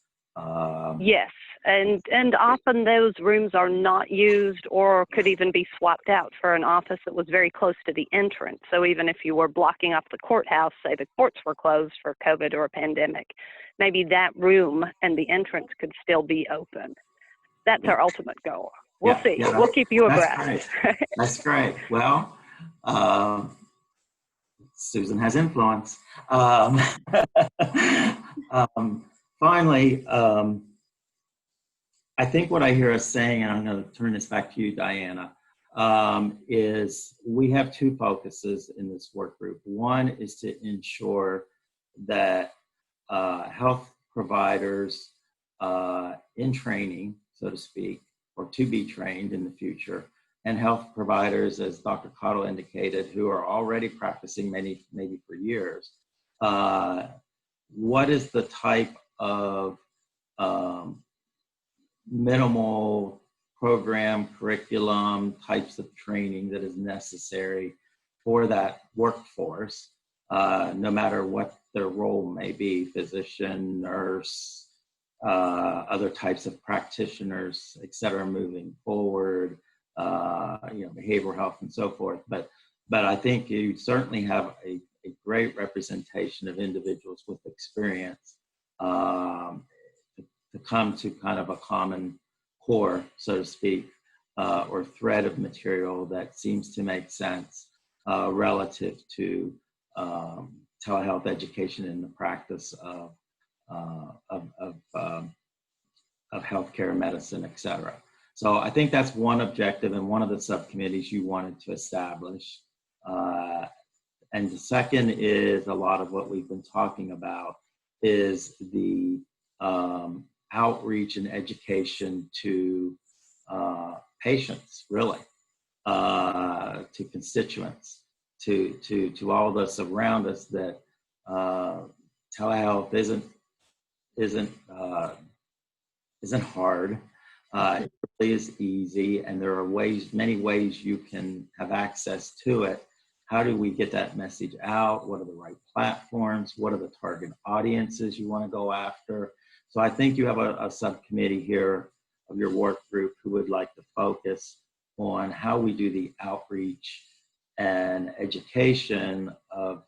Yes, and often those rooms are not used or could even be swapped out for an office that was very close to the entrance. So even if you were blocking off the courthouse, say the courts were closed for COVID or a pandemic, maybe that room and the entrance could still be open. That's our ultimate goal. We'll see. We'll keep you abreast. That's great. Well, Susan has influence. Finally, I think what I hear us saying, and I'm going to turn this back to you, Diana, is we have two focuses in this work group. One is to ensure that health providers in training, so to speak, or to be trained in the future, and health providers, as Dr. Cottle indicated, who are already practicing maybe for years, what is the type of minimal program, curriculum, types of training that is necessary for that workforce, no matter what their role may be, physician, nurse, other types of practitioners, et cetera, moving forward, behavioral health and so forth. But I think you certainly have a great representation of individuals with experience to come to kind of a common core, so to speak, or thread of material that seems to make sense relative to telehealth education in the practice of healthcare, medicine, et cetera. So I think that's one objective and one of the subcommittees you wanted to establish. And the second is a lot of what we've been talking about is the outreach and education to patients, really, to constituents, to all of us around us that telehealth isn't hard. It really is easy, and there are many ways you can have access to it. how do we get that message out? What are the right platforms? What are the target audiences you want to go after? So I think you have a subcommittee here of your work group who would like to focus on how we do the outreach and education of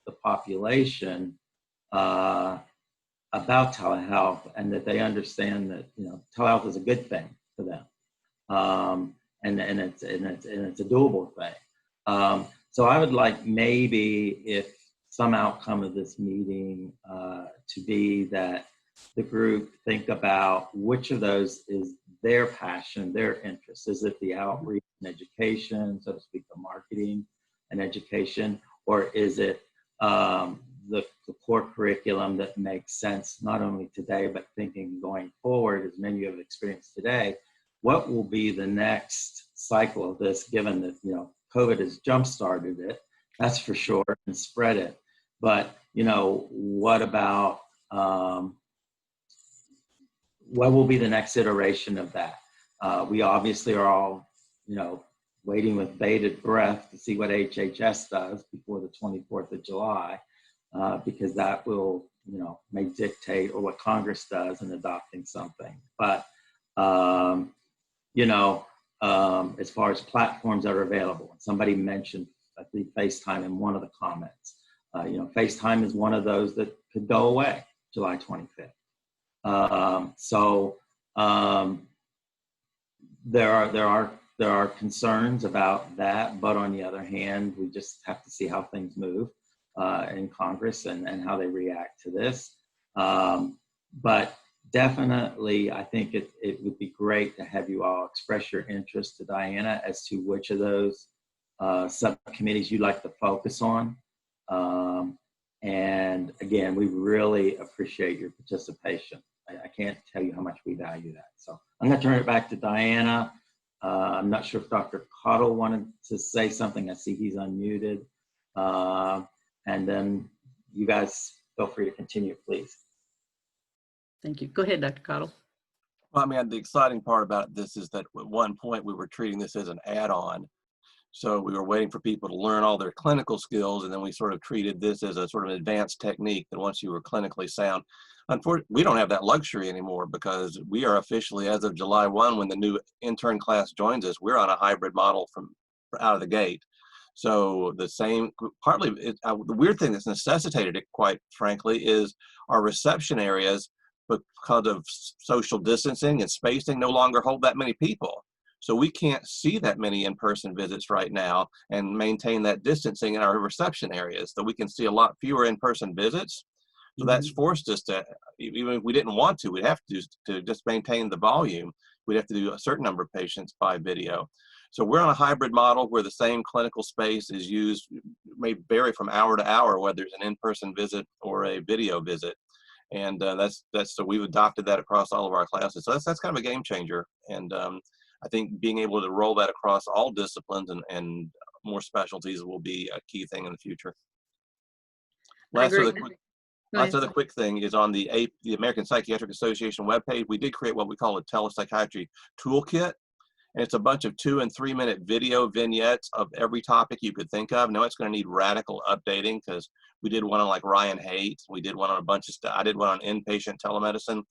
the population about telehealth, and that they understand that, you know, telehealth is a good thing for them, and it's a doable thing. So I would like maybe if some outcome of this meeting to be that the group think about which of those is their passion, their interest. Is it the outreach and education, so to speak, the marketing and education, or is it the core curriculum that makes sense not only today, but thinking going forward, as many of you have experienced today, what will be the next cycle of this, given that, you know, COVID has jump-started it, that's for sure, and spread it. But, you know, what about, what will be the next iteration of that? We obviously are all, you know, waiting with bated breath to see what HHS does before the 24th of July. Because that will, you know, may dictate, or what Congress does in adopting something. But, you know, as far as platforms that are available, somebody mentioned, I think, FaceTime in one of the comments. You know, FaceTime is one of those that could go away July 25th. There are concerns about that, but on the other hand, we just have to see how things move in Congress and how they react to this. But definitely, I think it would be great to have you all express your interest to Diana as to which of those subcommittees you'd like to focus on. And again, we really appreciate your participation. I can't tell you how much we value that. So I'm going to turn it back to Diana. I'm not sure if Dr. Cottle wanted to say something. I see he's unmuted. And then you guys feel free to continue, please. Thank you. Go ahead, Dr. Cottle. Well, I mean, the exciting part about this is that at one point we were treating this as an add-on. So we were waiting for people to learn all their clinical skills, and then we sort of treated this as a sort of advanced technique that once you were clinically sound. Unfortunately, we don't have that luxury anymore because we are officially, as of July 1, when the new intern class joins us, we're on a hybrid model from out of the gate. So the same, partly, the weird thing that's necessitated it, quite frankly, is our reception areas, because of social distancing and spacing, no longer hold that many people. So we can't see that many in-person visits right now and maintain that distancing in our reception areas. So we can see a lot fewer in-person visits. So that's forced us to, even if we didn't want to, we'd have to just maintain the volume. We'd have to do a certain number of patients by video. So we're on a hybrid model where the same clinical space is used, may vary from hour to hour, whether it's an in-person visit or a video visit. And so we've adopted that across all of our classes. So that's kind of a game changer. And I think being able to roll that across all disciplines and more specialties will be a key thing in the future. Last other quick thing is on the American Psychiatric Association webpage, we did create what we call a telepsychiatry toolkit. And it's a bunch of 2- and 3-minute video vignettes of every topic you could think of. Now it's going to need radical updating because we did one on like Ryan Haight. We did one on a bunch of stuff. I did one on inpatient telemedicine.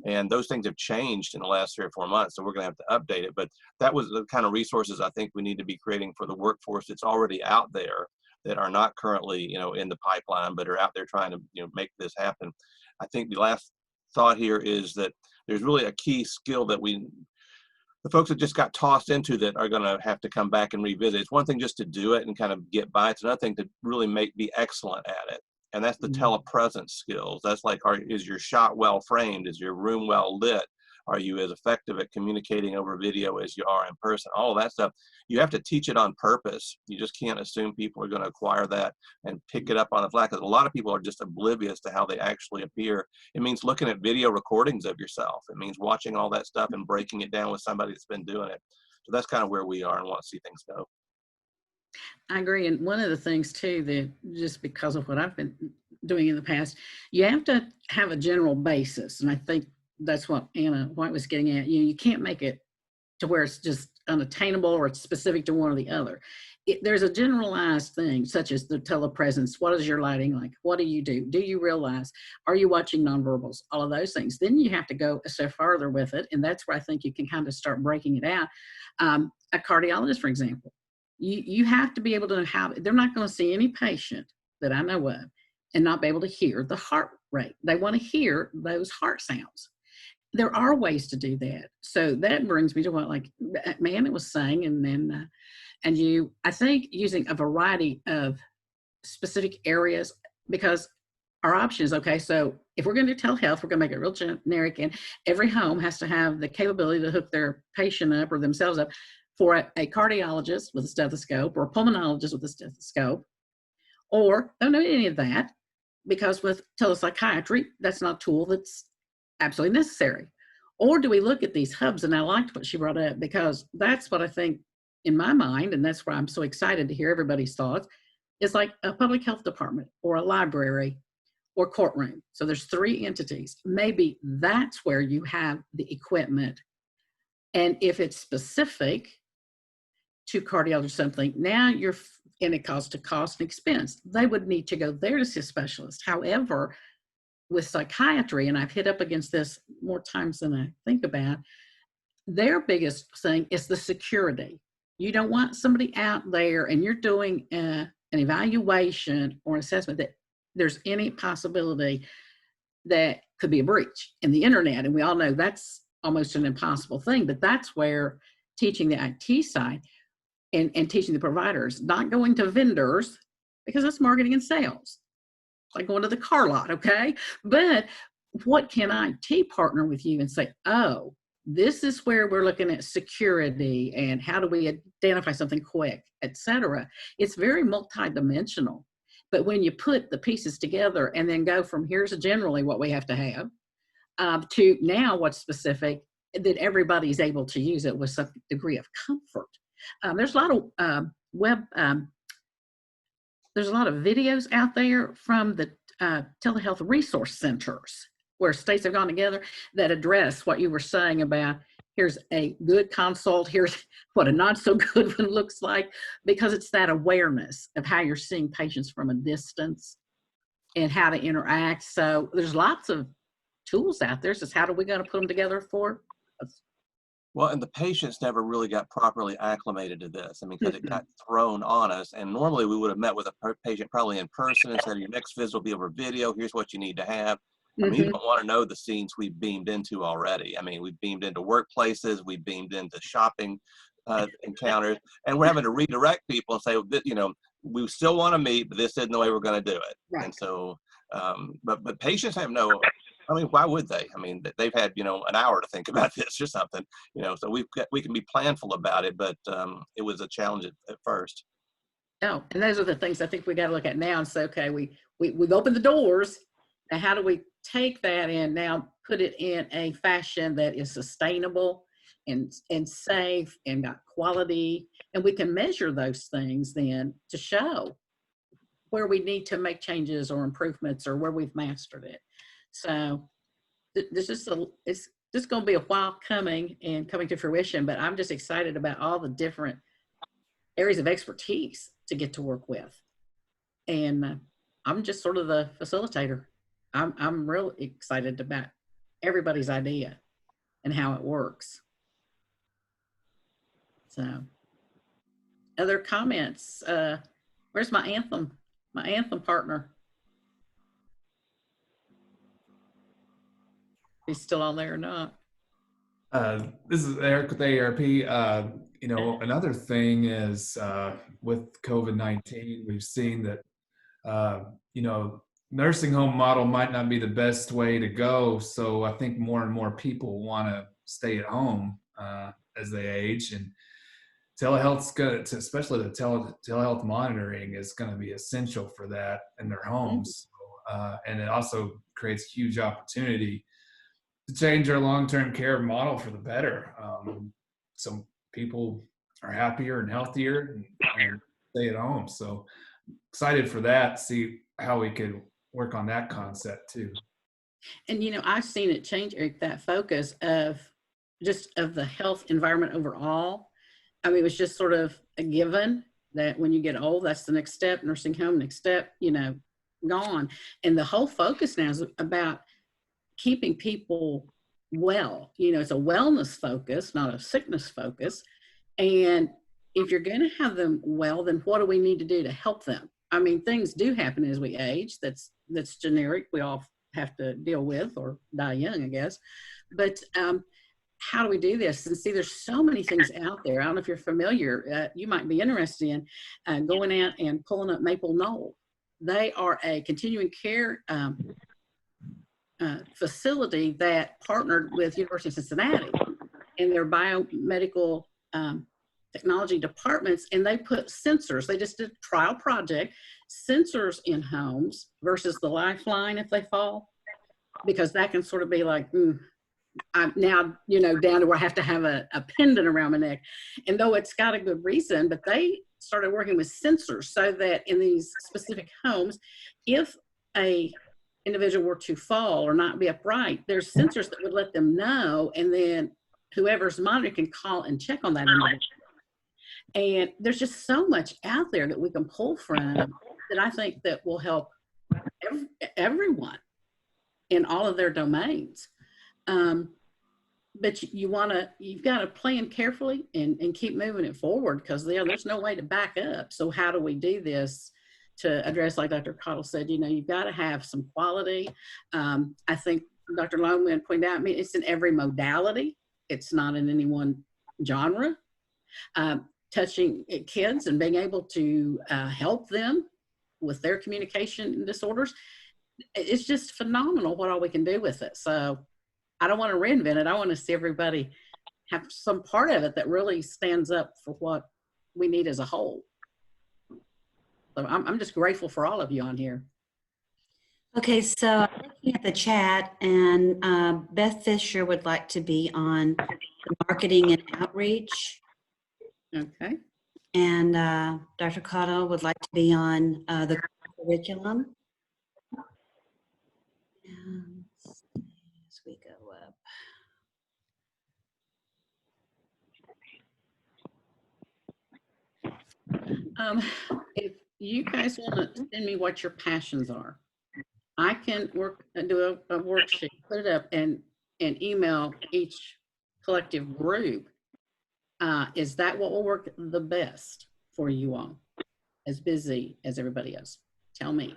And those things have changed in the last 3 or 4 months. So we're going to have to update it. But that was the kind of resources I think we need to be creating for the workforce that's already out there that are not currently, in the pipeline, but are out there trying to, make this happen. I think the last thought here is that there's really a key skill that the folks that just got tossed into that are going to have to come back and revisit. It's one thing just to do it and kind of get by. It's another thing to really be excellent at it. And that's the telepresence skills. That's like, is your shot well framed? Is your room well lit? Are you as effective at communicating over video as you are in person? All of that stuff. You have to teach it on purpose. You just can't assume people are going to acquire that and pick it up on the fly, because a lot of people are just oblivious to how they actually appear. It means looking at video recordings of yourself. It means watching all that stuff and breaking it down with somebody that's been doing it. So that's kind of where we are and want to see things go. I agree. And one of the things too, that just because of what I've been doing in the past, you have to have a general basis. And I think that's what Anna White was getting at. You can't make it to where it's just unattainable or it's specific to one or the other. There's a generalized thing, such as the telepresence. What is your lighting like? What do you do? Do you realize? Are you watching nonverbals? All of those things. Then you have to go a step further with it, and that's where I think you can kind of start breaking it out. A cardiologist, for example, you have to be able to have. They're not going to see any patient that I know of and not be able to hear the heart rate. They want to hear those heart sounds. There are ways to do that. So that brings me to what, like Amanda was saying, and then. I think using a variety of specific areas, because our option is, okay, so if we're going to do telehealth, we're going to make it real generic, and every home has to have the capability to hook their patient up or themselves up for a cardiologist with a stethoscope or a pulmonologist with a stethoscope, or don't know any of that, because with telepsychiatry, that's not a tool that's absolutely necessary. Or do we look at these hubs? And I liked what she brought up, because that's what I think in my mind, and that's why I'm so excited to hear everybody's thoughts, is like a public health department or a library or courtroom. So there's 3 entities. Maybe that's where you have the equipment. And if it's specific to cardiology or something, now and it costs to cost and expense. They would need to go there to see a specialist. However, with psychiatry, and I've hit up against this more times than I think about, their biggest thing is the security. You don't want somebody out there and you're doing an evaluation or assessment that there's any possibility that could be a breach in the internet. And we all know that's almost an impossible thing, but that's where teaching the IT side and teaching the providers, not going to vendors, because that's marketing and sales. It's like going to the car lot, okay? But what can IT partner with you and say, oh, this is where we're looking at security and how do we identify something quick, et cetera. It's very multidimensional. But when you put the pieces together and then go from here's generally what we have to have to now what's specific, that everybody's able to use it with some degree of comfort. There's a lot of there's a lot of videos out there from the telehealth resource centers where states have gone together that address what you were saying about here's a good consult, here's what a not so good one looks like, because it's that awareness of how you're seeing patients from a distance and how to interact. So there's lots of tools out there. So how are we going to put them together for us? Well, and the patients never really got properly acclimated to this. I mean, because it got thrown on us. And normally we would have met with a patient probably in person and said, your next visit will be over video. Here's what you need to have. I mean, you don't want to know the scenes we've beamed into already. I mean, we've beamed into workplaces, we've beamed into shopping encounters, and we're having to redirect people and say, you know, we still want to meet, but this isn't the way we're going to do it. Right. And so, but patients have no, I mean, why would they? I mean, they've had, you know, an hour to think about this or something, you know, so we can be planful about it, but it was a challenge at first. Oh, and those are the things I think we got to look at now and say, okay, we've opened the doors. Now, how do we take that and now put it in a fashion that is sustainable and safe and got quality? And we can measure those things then to show where we need to make changes or improvements or where we've mastered it. So it's just going to be a while coming and coming to fruition, but I'm just excited about all the different areas of expertise to get to work with. And I'm just sort of the facilitator. I'm real excited about everybody's idea and how it works. So, other comments? Where's my anthem partner? He's still on there or not? This is Eric with AARP. You know, another thing is with COVID-19, we've seen that, you know, nursing home model might not be the best way to go. So I think more and more people want to stay at home as they age, and telehealth's good, especially the telehealth monitoring is going to be essential for that in their homes. So, and it also creates huge opportunity to change our long-term care model for the better. Some people are happier and healthier and stay at home. So excited for that, see how we could work on that concept too. And, you know, I've seen it change, Eric, that focus of just of the health environment overall. I mean, it was just sort of a given that when you get old, that's the next step, nursing home, next step, you know, gone. And the whole focus now is about keeping people well. You know, it's a wellness focus, not a sickness focus. And if you're going to have them well, then what do we need to do to help them? I mean, things do happen as we age. That's generic. We all have to deal with or die young, I guess. But how do we do this? And see, there's so many things out there. I don't know if you're familiar. You might be interested in going out and pulling up Maple Knoll. They are a continuing care facility that partnered with University of Cincinnati in their biomedical technology departments, and they put sensors. They just did a trial project, sensors in homes versus the lifeline if they fall, because that can sort of be like, I'm now, you know, down to where I have to have a pendant around my neck. And though it's got a good reason, but they started working with sensors so that in these specific homes, if a individual were to fall or not be upright, there's sensors that would let them know, and then whoever's monitoring can call and check on that individual. And there's just so much out there that we can pull from that I think that will help everyone in all of their domains. But you've got to plan carefully and keep moving it forward, because there's no way to back up. So how do we do this to address, like Dr. Cottle said, you know, you've got to have some quality. I think Dr. Loman pointed out, I mean, it's in every modality. It's not in any one genre. Touching kids and being able to help them with their communication disorders, it's just phenomenal what all we can do with it. So I don't want to reinvent it. I want to see everybody have some part of it that really stands up for what we need as a whole. So I'm just grateful for all of you on here. Okay, so I'm looking at the chat, and Beth Fisher would like to be on the marketing and outreach. Okay. And Dr. Cotto would like to be on the curriculum. And as we go up. If you guys want to send me what your passions are, I can do a worksheet, put it up, and email each collective group. Is that what will work the best for you all? As busy as everybody else? Tell me.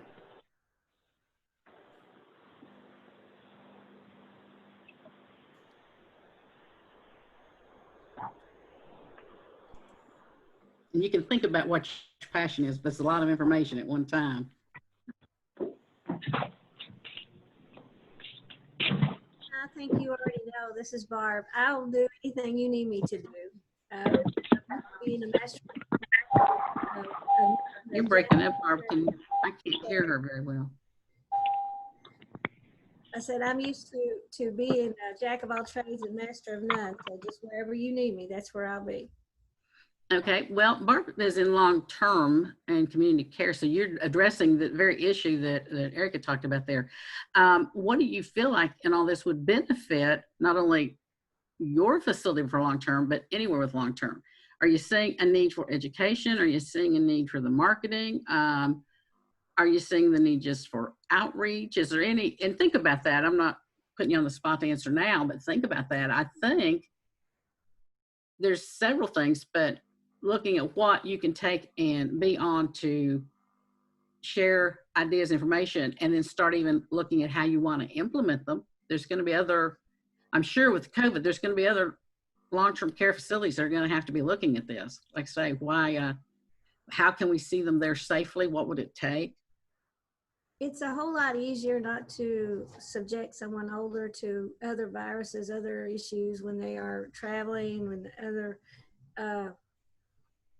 And you can think about what your passion is, but it's a lot of information at one time. I think you already know. This is Barb. I'll do anything you need me to do. Being a master. You're breaking up, Barb. I can't hear her very well. I said I'm used to being a jack of all trades and master of none. So just wherever you need me, that's where I'll be. Okay, well, Barb is in long-term and community care, so you're addressing the very issue that Erica talked about there. What do you feel like in all this would benefit not only your facility for long-term, but anywhere with long-term? Are you seeing a need for education? Are you seeing a need for the marketing? Are you seeing the need just for outreach? Is there any, and think about that. I'm not putting you on the spot to answer now, but think about that. I think there's several things, but looking at what you can take and be on to share ideas, information, and then start even looking at how you want to implement them. There's going to be other, I'm sure with COVID, there's going to be other long-term care facilities that are going to have to be looking at this. Like say, why, how can we see them there safely? What would it take? It's a whole lot easier not to subject someone older to other viruses, other issues when they are traveling with other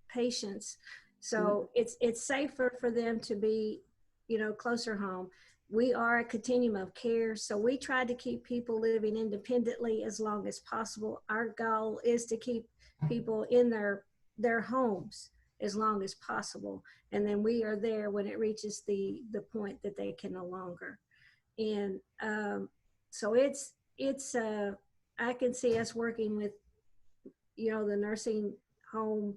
patients. So it's safer for them to be, you know, closer home. We are a continuum of care, so we try to keep people living independently as long as possible. Our goal is to keep people in their homes as long as possible, and then we are there when it reaches the point that they can no longer. And so it's I can see us working with, you know, the nursing home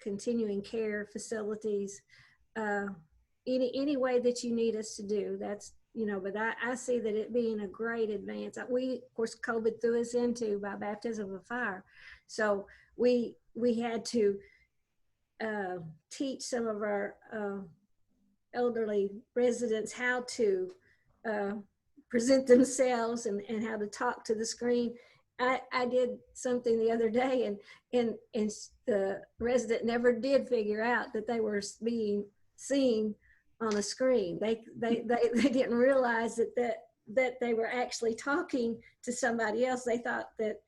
continuing care facilities, any way that you need us to do. That's, but I see that it being a great advance. We, of course, COVID threw us into by baptism of fire. So we had to teach some of our elderly residents how to present themselves and how to talk to the screen. I did something the other day, and the resident never did figure out that they were being seen on a screen. They didn't realize that they were actually talking to somebody else. They thought that,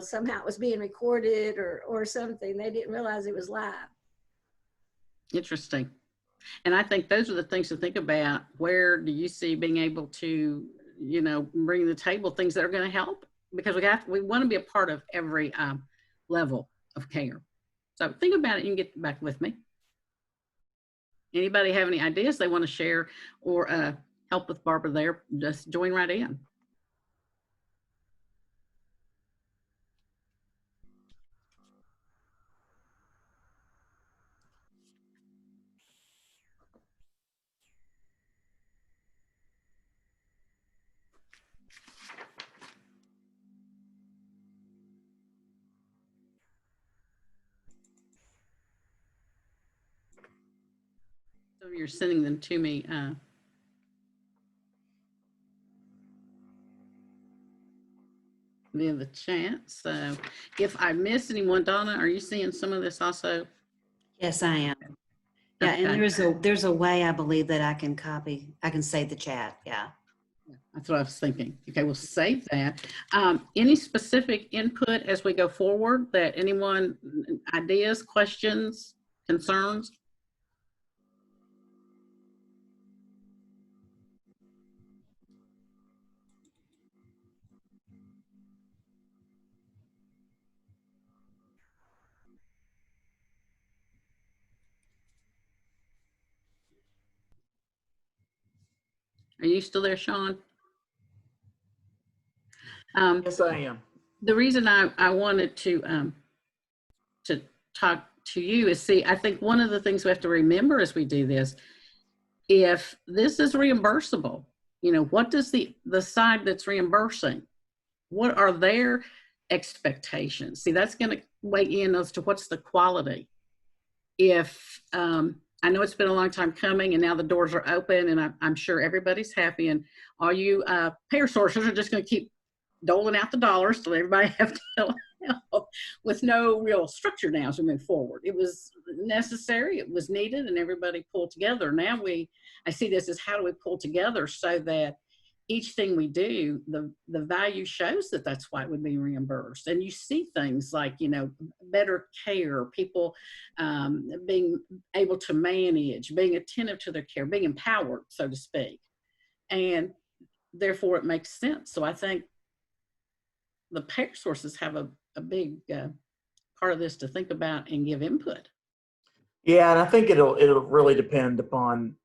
somehow it was being recorded or something. They didn't realize it was live. Interesting. And I think those are the things to think about. Where do you see being able to, bring to the table things that are going to help? Because we want to be a part of every level of care. So think about it. You can get back with me. Anybody have any ideas they want to share or help with Barbara there? Just join right in. So you're sending them to me. Via the chat. So if I miss anyone, Donna, are you seeing some of this also? Yes, I am. Yeah, Okay. and there's a way I believe that I can save the chat. Yeah. That's what I was thinking. Okay, we'll save that. Any specific input as we go forward that anyone, ideas, questions, concerns? Are you still there, Sean? Yes, I am. The reason I wanted to talk to you is, see, I think one of the things we have to remember as we do this, if this is reimbursable, what does the side that's reimbursing, what are their expectations? See, that's going to weigh in as to what's the quality. If I know it's been a long time coming and now the doors are open and I'm sure everybody's happy, and all you payer sources are just going to keep doling out the dollars so everybody have to help with no real structure now as we move forward. It was necessary, it was needed, and everybody pulled together. Now I see this as how do we pull together so that each thing we do, the value shows that that's why it would be reimbursed. And you see things like, better care, people being able to manage, being attentive to their care, being empowered, so to speak. And therefore it makes sense. So I think the payer sources have a big part of this to think about and give input. Yeah, and I think it'll really depend upon,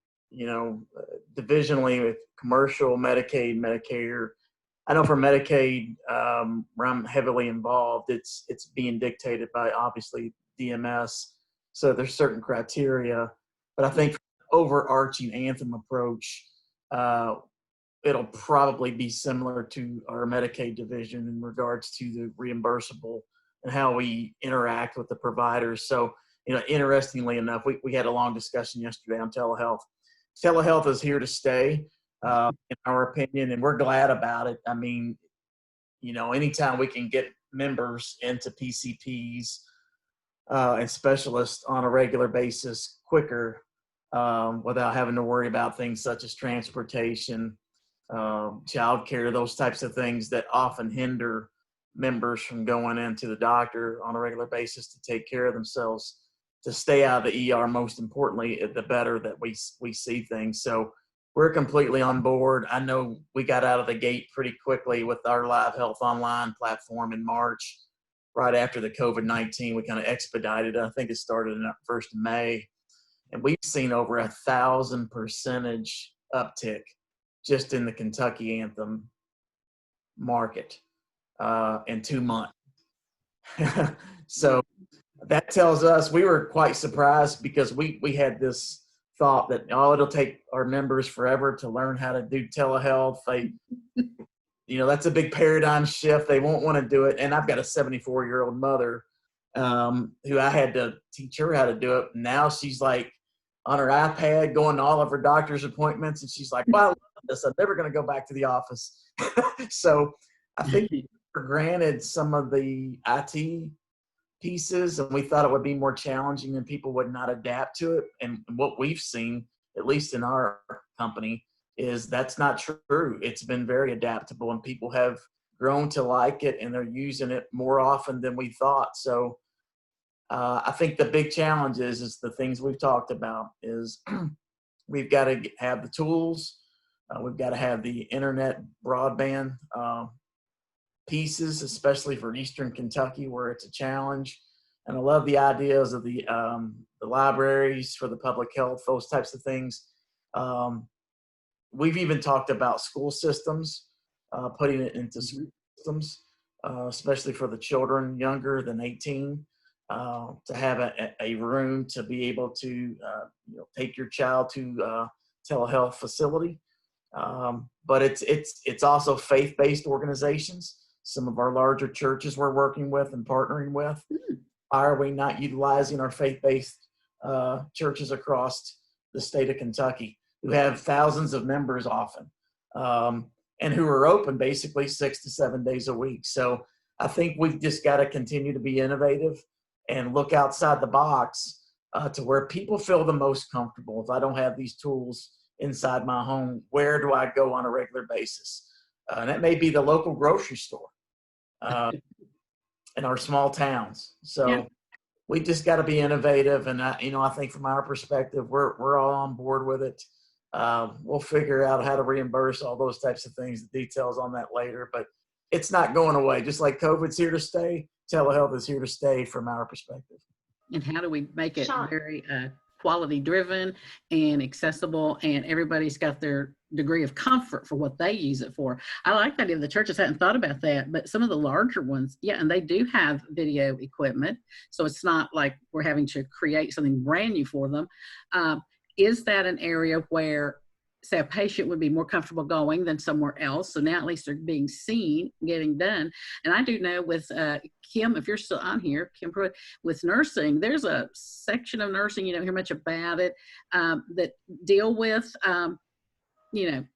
divisionally with commercial, Medicaid, Medicare. I know for Medicaid, where I'm heavily involved, it's being dictated by obviously DMS. So there's certain criteria, but I think for the overarching Anthem approach, it'll probably be similar to our Medicaid division in regards to the reimbursable and how we interact with the providers. So, interestingly enough, we had a long discussion yesterday on telehealth. Telehealth is here to stay, in our opinion, and we're glad about it. I mean, anytime we can get members into PCPs and specialists on a regular basis quicker, without having to worry about things such as transportation, childcare, those types of things that often hinder members from going into the doctor on a regular basis to take care of themselves, to stay out of the ER. Most importantly, the better that we see things. So we're completely on board. I know we got out of the gate pretty quickly with our Live Health Online platform in March, right after the COVID-19. We kind of expedited it. I think it started in the 1st of May. And we've seen over 1,000% uptick just in the Kentucky Anthem market in 2 months. So that tells us, we were quite surprised because we had this thought that, oh, it'll take our members forever to learn how to do telehealth. That's a big paradigm shift. They won't want to do it. And I've got a 74-year-old mother who I had to teach her how to do it. Now she's like on her iPad going to all of her doctor's appointments. And she's like, well, I love this. I'm never going to go back to the office. So I think for granted some of the IT pieces, and we thought it would be more challenging and people would not adapt to it. And what we've seen, at least in our company, is that's not true. It's been very adaptable and people have grown to like it and they're using it more often than we thought. So I think the big challenge is the things we've talked about is we've got to have the tools. We've got to have the internet broadband pieces, especially for Eastern Kentucky where it's a challenge. And I love the ideas of the libraries for the public health, those types of things. We've even talked about school systems, putting it into school systems, especially for the children younger than 18, to have a room to be able to take your child to a telehealth facility. But it's also faith-based organizations. Some of our larger churches we're working with and partnering with. Why are we not utilizing our faith-based churches across the state of Kentucky who have thousands of members often and who are open basically 6 to 7 days a week? So I think we've just got to continue to be innovative and look outside the box to where people feel the most comfortable. If I don't have these tools inside my home, where do I go on a regular basis? And that may be the local grocery store in our small towns. So we just got to be innovative. And I think from our perspective, we're all on board with it. We'll figure out how to reimburse all those types of things, the details on that later, but it's not going away. Just like COVID's here to stay, telehealth is here to stay from our perspective. And how do we make it very quality driven and accessible, and everybody's got their degree of comfort for what they use it for? I like the idea. The churches hadn't thought about that, but some of the larger ones, and they do have video equipment. So it's not like we're having to create something brand new for them. Is that an area where, say, a patient would be more comfortable going than somewhere else? So now at least they're being seen, getting done. And I do know with Kim, if you're still on here, Kim Pruitt, with nursing, there's a section of nursing, you don't hear much about it, that deal with,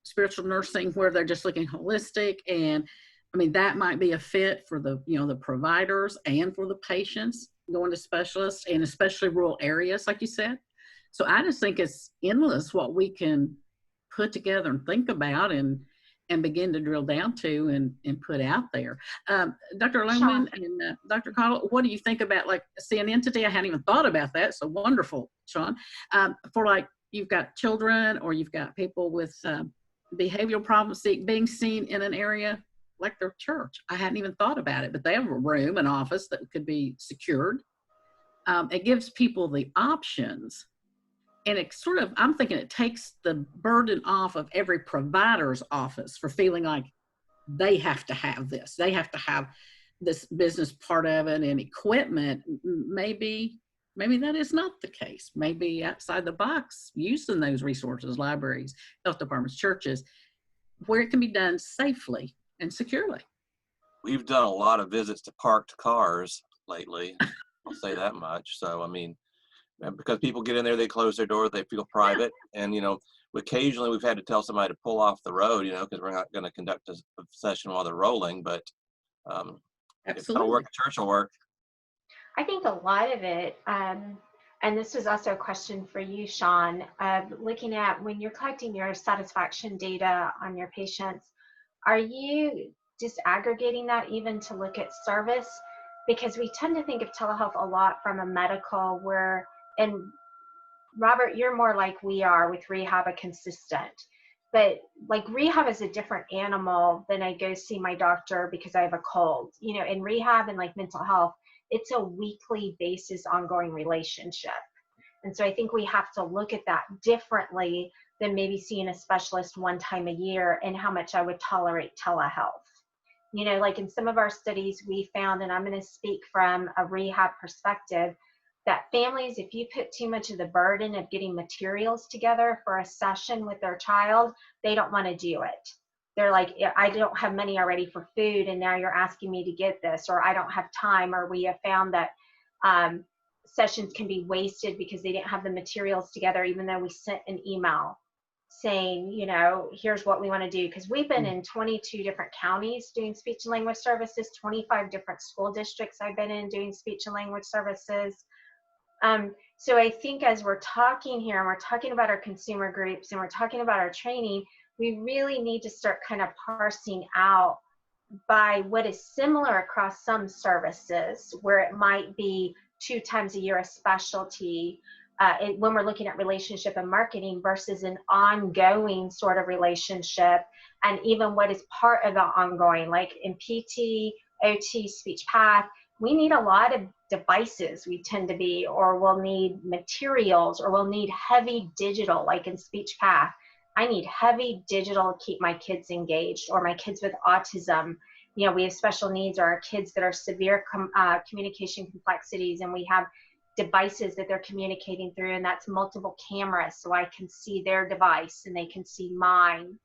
spiritual nursing, where they're just looking holistic. And I mean, that might be a fit for the, the providers and for the patients going to specialists, and especially rural areas, like you said. So I just think it's endless what we can put together and think about and begin to drill down to and put out there. Dr. Longman and Dr. Cottle, what do you think about see an entity? I hadn't even thought about that. So wonderful, Sean. For you've got children or you've got people with behavioral problems being seen in an area like their church. I hadn't even thought about it, but they have a room, an office that could be secured. It gives people the options. And it I'm thinking it takes the burden off of every provider's office for feeling like they have to have this. They have to have this business part of it and equipment. Maybe that is not the case. Maybe outside the box, using those resources, libraries, health departments, churches, where it can be done safely and securely. We've done a lot of visits to parked cars lately. I'll say that much. So, I mean, because people get in there, they close their door, they feel private. And, occasionally we've had to tell somebody to pull off the road, because we're not going to conduct a session while they're rolling. But if it'll work, the church will work. I think a lot of it, and this was also a question for you, Sean, looking at when you're collecting your satisfaction data on your patients, are you disaggregating that even to look at service? Because we tend to think of telehealth a lot from a medical and Robert, you're more like we are with rehab, a consistent. But rehab is a different animal than I go see my doctor because I have a cold. In rehab and mental health, it's a weekly basis ongoing relationship. And so I think we have to look at that differently than maybe seeing a specialist one time a year and how much I would tolerate telehealth. You know, like in some of our studies, we found, and I'm going to speak from a rehab perspective, that families, if you put too much of the burden of getting materials together for a session with their child, they don't want to do it. They're like, I don't have money already for food, and now you're asking me to get this, or I don't have time, or we have found that sessions can be wasted because they didn't have the materials together, even though we sent an email saying, you know, here's what we want to do. Because we've been in 22 different counties doing speech and language services, 25 different school districts I've been in doing speech and language services. So I think as we're talking here and we're talking about our consumer groups and we're talking about our training, we really need to start kind of parsing out by what is similar across some services, where it might be 2 times a year a specialty, when we're looking at relationship and marketing versus an ongoing sort of relationship, and even what is part of the ongoing, like in PT, OT, speech path, we need a lot of devices, we tend to be, or we'll need materials, or we'll need heavy digital, like in speech path. I need heavy digital to keep my kids engaged, or my kids with autism. You know, we have special needs, or our kids that are severe communication complexities, and we have devices that they're communicating through, and that's multiple cameras, so I can see their device and they can see mine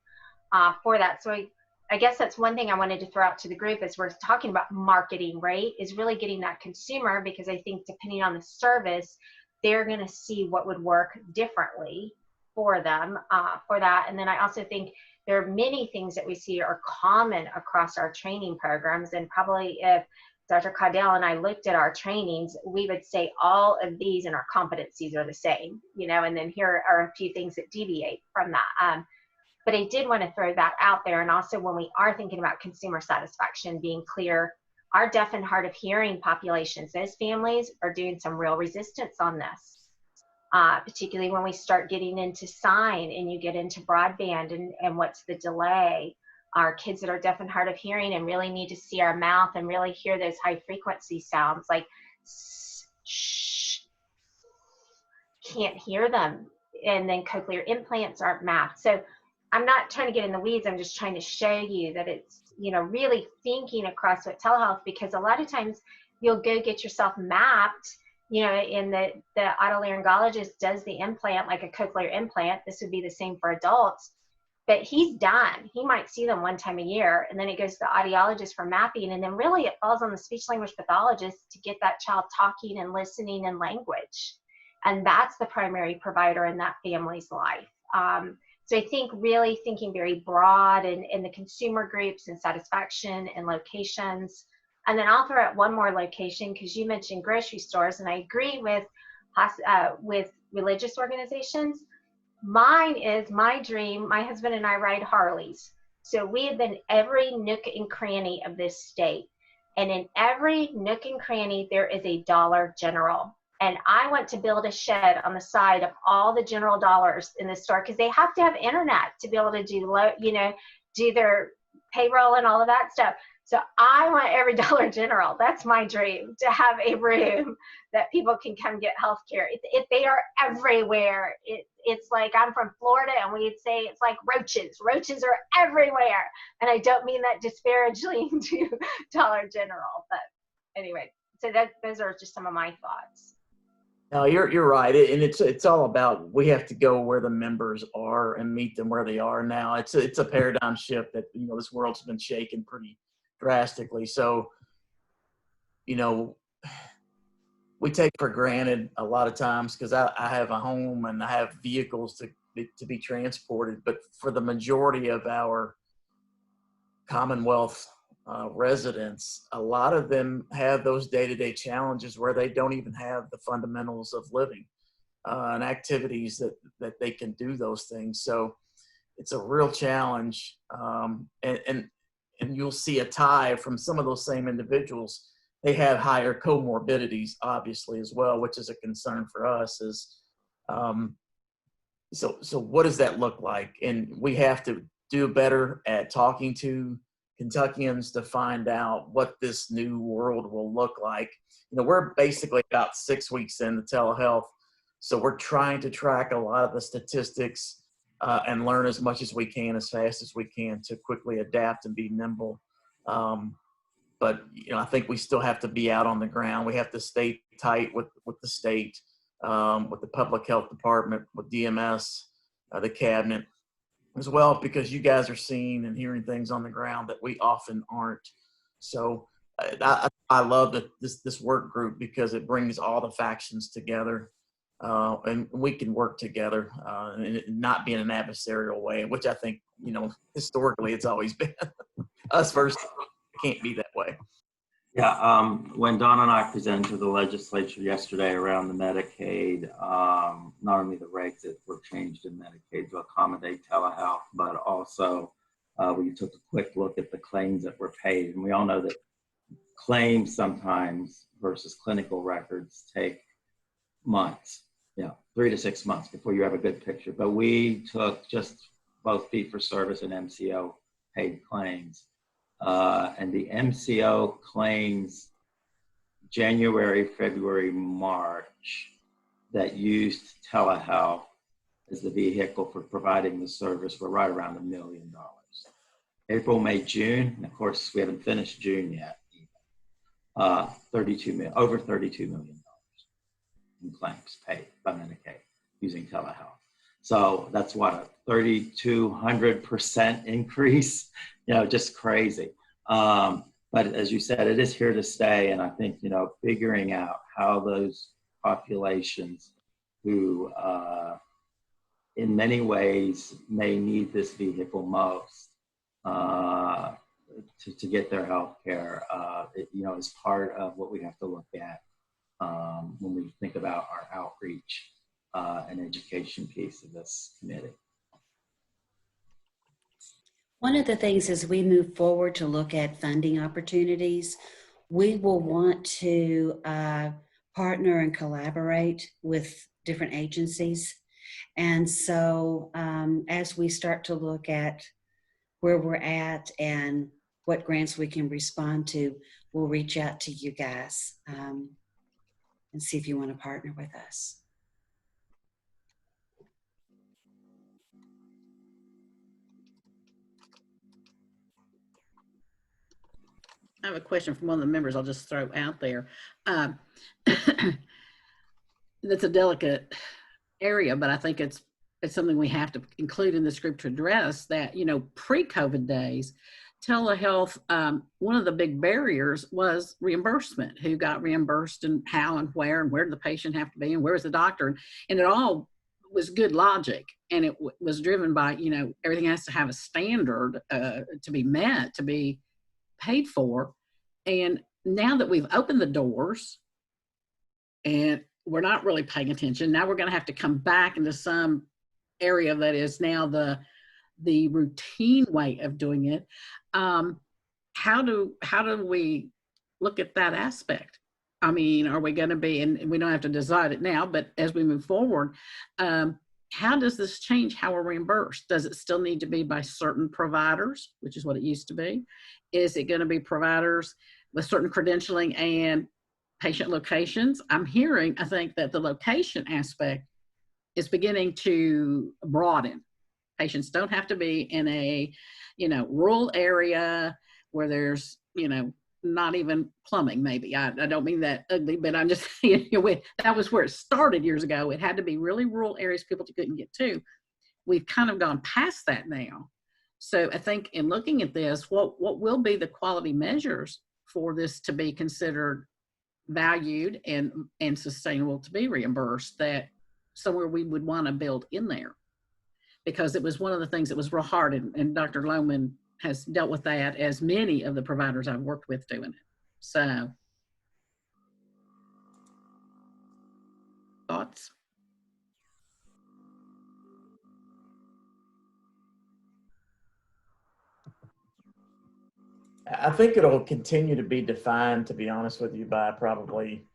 for that. So I guess that's one thing I wanted to throw out to the group as we're talking about marketing, right? Is really getting that consumer, because I think depending on the service, they're going to see what would work differently for them for that. And then I also think there are many things that we see are common across our training programs. And probably if Dr. Caudell and I looked at our trainings, we would say all of these and our competencies are the same, you know, and then here are a few things that deviate from that. But I did want to throw that out there. And also when we are thinking about consumer satisfaction, being clear, our deaf and hard of hearing populations, those families are doing some real resistance on this. Particularly when we start getting into sign and you get into broadband and what's the delay. Our kids that are deaf and hard of hearing and really need to see our mouth and really hear those high frequency sounds like shh, can't hear them. And then cochlear implants aren't mapped. So I'm not trying to get in the weeds. I'm just trying to show you that it's, you know, really thinking across what telehealth, because a lot of times you'll go get yourself mapped, you know, in the otolaryngologist does the implant, like a cochlear implant. This would be the same for adults, but he's done. He might see them 1 time a year, and then it goes to the audiologist for mapping. And then really it falls on the speech language pathologist to get that child talking and listening in language. And that's the primary provider in that family's life. So I think really thinking very broad in the consumer groups and satisfaction and locations. And then I'll throw out one more location, because you mentioned grocery stores, and I agree with religious organizations. Mine is my dream. My husband and I ride Harleys. So we have been every nook and cranny of this state. And in every nook and cranny, there is a Dollar General. And I want to build a shed on the side of all the General Dollars in the store, because they have to have internet to be able to do, you know, do their payroll and all of that stuff. So I want every Dollar General. That's my dream, to have a room that people can come get health care. They are everywhere. It's like, I'm from Florida, and we'd say it's like roaches. Roaches are everywhere. And I don't mean that disparagingly to Dollar General. But anyway, so those are just some of my thoughts. No, you're right, and it's all about, we have to go where the members are and meet them where they are now. It's a paradigm shift that, you know, this world's been shaken pretty drastically. So, you know, we take for granted a lot of times, because I have a home and I have vehicles to be transported, but for the majority of our Commonwealth residents, a lot of them have those day-to-day challenges where they don't even have the fundamentals of living and activities that they can do those things. So it's a real challenge, and you'll see a tie from some of those same individuals. They have higher comorbidities, obviously, as well, which is a concern for us. So what does that look like? And we have to do better at talking to Kentuckians to find out what this new world will look like. You know, we're basically about 6 weeks into telehealth, so we're trying to track a lot of the statistics and learn as much as we can, as fast as we can, to quickly adapt and be nimble But I think we still have to be out on the ground. We have to stay tight with the state, with the public health department, with DMS, the cabinet as well, because you guys are seeing and hearing things on the ground that we often aren't. So I love this work group because it brings all the factions together, and we can work together and not be in an adversarial way, which I think, historically it's always been us versus. It can't be that way. Yeah, when Don and I presented to the legislature yesterday around the Medicaid, not only the regs that were changed in Medicaid to accommodate telehealth, but also we took a quick look at the claims that were paid. And we all know that claims sometimes versus clinical records take months, 3 to 6 months before you have a good picture. But we took just both fee for service and MCO paid claims. And the MCO claims January, February, March that used telehealth as the vehicle for providing the service were right around $1 million. April, May, June, and of course we haven't finished June yet. Over $32 million in claims paid by Medicaid using telehealth. So that's what, a 3,200% increase, just crazy. But as you said, it is here to stay. And I think, figuring out how those populations who in many ways may need this vehicle most to get their health care, is part of what we have to look at when we think about our outreach and education piece of this committee. One of the things as we move forward to look at funding opportunities, we will want to partner and collaborate with different agencies. And so as we start to look at where we're at and what grants we can respond to, we'll reach out to you guys and see if you want to partner with us. I have a question from one of the members I'll just throw out there. That's a delicate area, but I think it's something we have to include in this group to address that, pre-COVID days, telehealth, one of the big barriers was reimbursement. Who got reimbursed and how and where did the patient have to be and where was the doctor? And it all was good logic. And it was driven by, everything has to have a standard to be met, to be paid for. And now that we've opened the doors and we're not really paying attention, now we're going to have to come back into some area that is now the routine way of doing it. How do we look at that aspect? I mean, are we going to be, and we don't have to decide it now, but as we move forward, how does this change how we're reimbursed? Does it still need to be by certain providers, which is what it used to be? Is it going to be providers with certain credentialing and patient locations? I'm hearing, I think, that the location aspect is beginning to broaden. Patients don't have to be in a, rural area where there's, not even plumbing, maybe. I don't mean that ugly, but I'm just saying, that was where it started years ago. It had to be really rural areas people couldn't get to. We've kind of gone past that now. So I think in looking at this, what will be the quality measures for this to be considered valued and sustainable to be reimbursed, that somewhere we would want to build in there? Because it was one of the things that was real hard, and Dr. Lohman has dealt with that, as many of the providers I've worked with doing it. So, thoughts? I think it'll continue to be defined, to be honest with you, by probably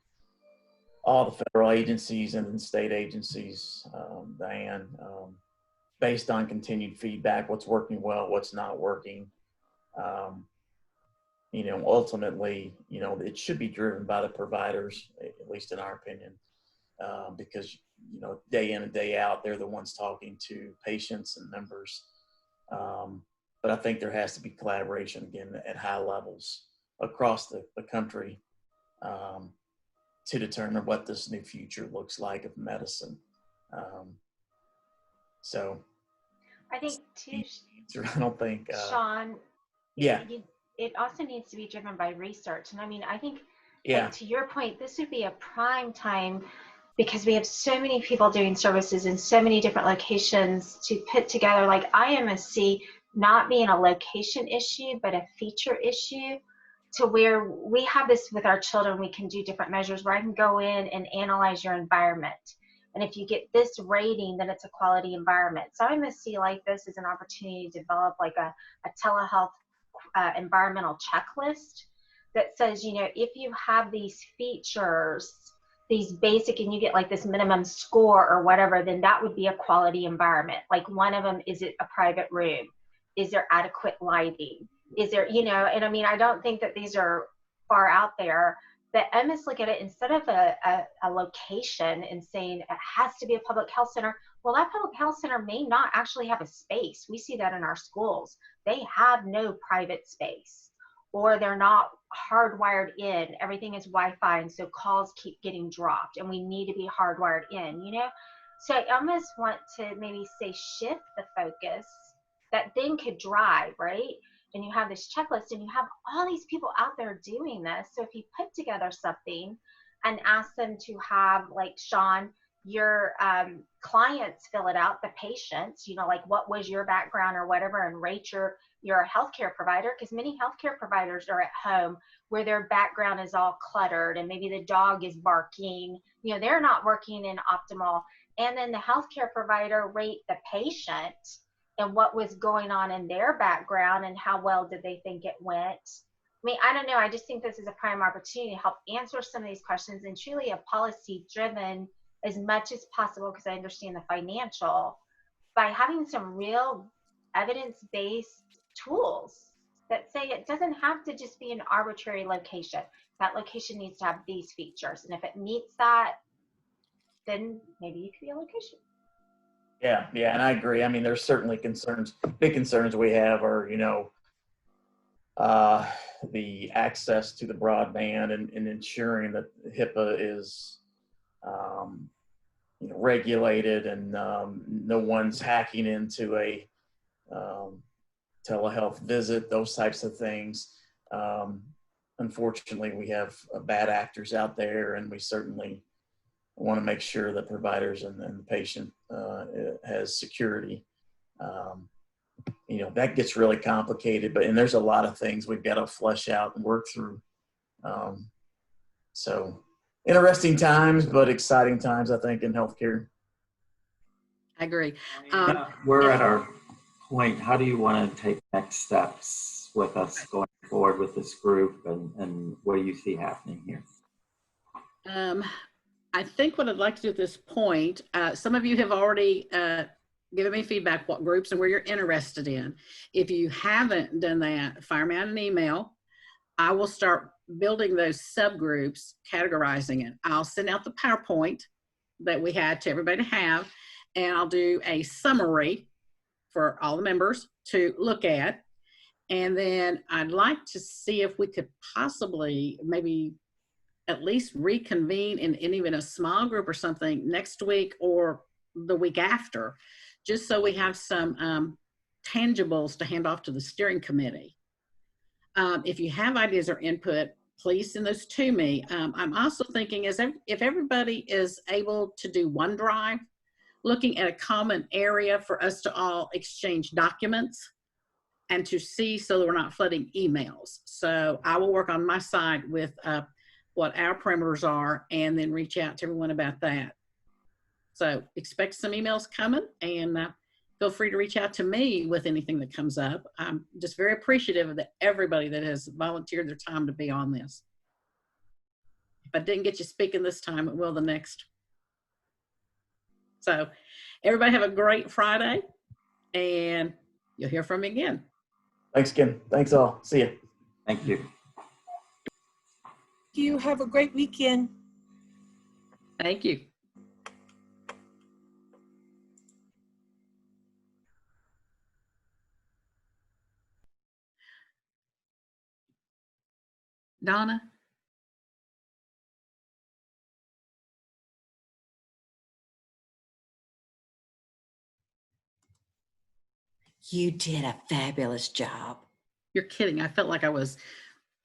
all the federal agencies and state agencies, Diane, based on continued feedback, what's working well, what's not working. Ultimately, it should be driven by the providers, at least in our opinion, because, day in and day out, they're the ones talking to patients and members. But I think there has to be collaboration again at high levels across the country to determine what this new future looks like of medicine. So I think too, I don't think, Sean, yeah, it also needs to be driven by research. And I mean, I think, yeah, like, to your point, this would be a prime time because we have so many people doing services in so many different locations to put together, like, IMSC not being a location issue, but a feature issue, to where we have this with our children. We can do different measures where I can go in and analyze your environment. And if you get this rating, then it's a quality environment. So IMSC like this is an opportunity to develop like a telehealth environmental checklist that says, you know, if you have these features, these basic, and you get like this minimum score or whatever, then that would be a quality environment. Like one of them, is it a private room? Is there adequate lighting? Is there, you know, and I mean, I don't think that these are far out there, but I must look at it instead of a location and saying it has to be a public health center. Well, that public health center may not actually have a space. We see that in our schools. They have no private space, or they're not hardwired in. Everything is Wi-Fi, and so calls keep getting dropped, and we need to be hardwired in, you know? So I almost want to maybe say shift the focus that then could drive, right? And you have this checklist, and you have all these people out there doing this. So if you put together something and ask them to have, like, Sean, your clients fill it out, the patients, you know, like what was your background or whatever, and rate your healthcare provider, because many healthcare providers are at home where their background is all cluttered and maybe the dog is barking, you know, they're not working in optimal. And then the healthcare provider rate the patient and what was going on in their background and how well did they think it went. I mean, I don't know. I just think this is a prime opportunity to help answer some of these questions, and truly a policy driven as much as possible, because I understand the financial, by having some real evidence-based tools that say it doesn't have to just be an arbitrary location. That location needs to have these features. And if it meets that, then maybe it could be a location. yeah, yeah, and I agree. I mean, there's certainly concerns. Big concerns we have are, you know, the access to the broadband and ensuring that HIPAA is, you know, regulated, and no one's hacking into a telehealth visit, those types of things. Unfortunately, we have bad actors out there, and we certainly want to make sure that providers and the patient has security. You know, that gets really complicated, and there's a lot of things we've got to flesh out and work through. So interesting times, but exciting times, I think, in healthcare. I agree. We're at our point. How do you want to take next steps with us going forward with this group, and what do you see happening here? I think what I'd like to do at this point, some of you have already given me feedback what groups and where you're interested in. If you haven't done that, fire me out an email. I will start building those subgroups, categorizing it. I'll send out the PowerPoint that we had to everybody to have, and I'll do a summary for all the members to look at. And then I'd like to see if we could possibly maybe at least reconvene in even a small group or something next week or the week after, just so we have some tangibles to hand off to the steering committee. If you have ideas or input, please send those to me. I'm also thinking if everybody is able to do OneDrive, looking at a common area for us to all exchange documents and to see so that we're not flooding emails. So I will work on my side with what our parameters are and then reach out to everyone about that. So expect some emails coming, and feel free to reach out to me with anything that comes up. I'm just very appreciative of everybody that has volunteered their time to be on this. If I didn't get you speaking this time, it will the next. So everybody have a great Friday, and you'll hear from me again. Thanks, Ken. Thanks all. See you. Thank you. You have a great weekend. Thank you. Donna? You did a fabulous job. You're kidding. I felt like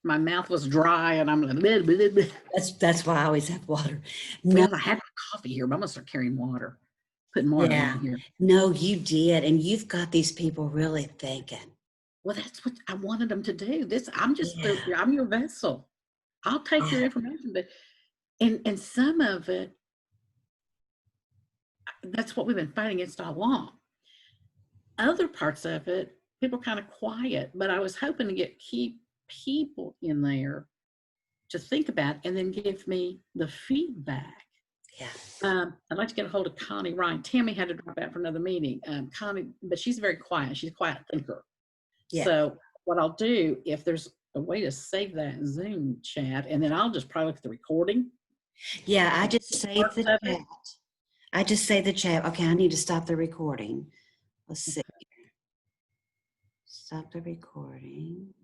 my mouth was dry and I'm like, bleh, bleh, bleh. That's why I always have water. No, Well, I have coffee here, but I'm gonna start carrying water, putting more yeah, in here. no, you did. And you've got these people really thinking. Well, that's what I wanted them to do. I'm just, Yeah. I'm your vessel. I'll take your Yeah. information, but, and some of it, that's what we've been fighting against all along. Other parts of it, people are kind of quiet, but I was hoping to keep people in there to think about and then give me the feedback. Yeah. I'd like to get a hold of Connie Ryan. Tammy had to drop out for another meeting. Connie, but she's very quiet. She's a quiet thinker. Yeah. So what I'll do, if there's a way to save that Zoom chat, and then I'll just probably look at the recording. Yeah, I just saved the Parts of chat. it. I just saved the chat. Okay, I need to stop the recording. Let's see. Stop the recording.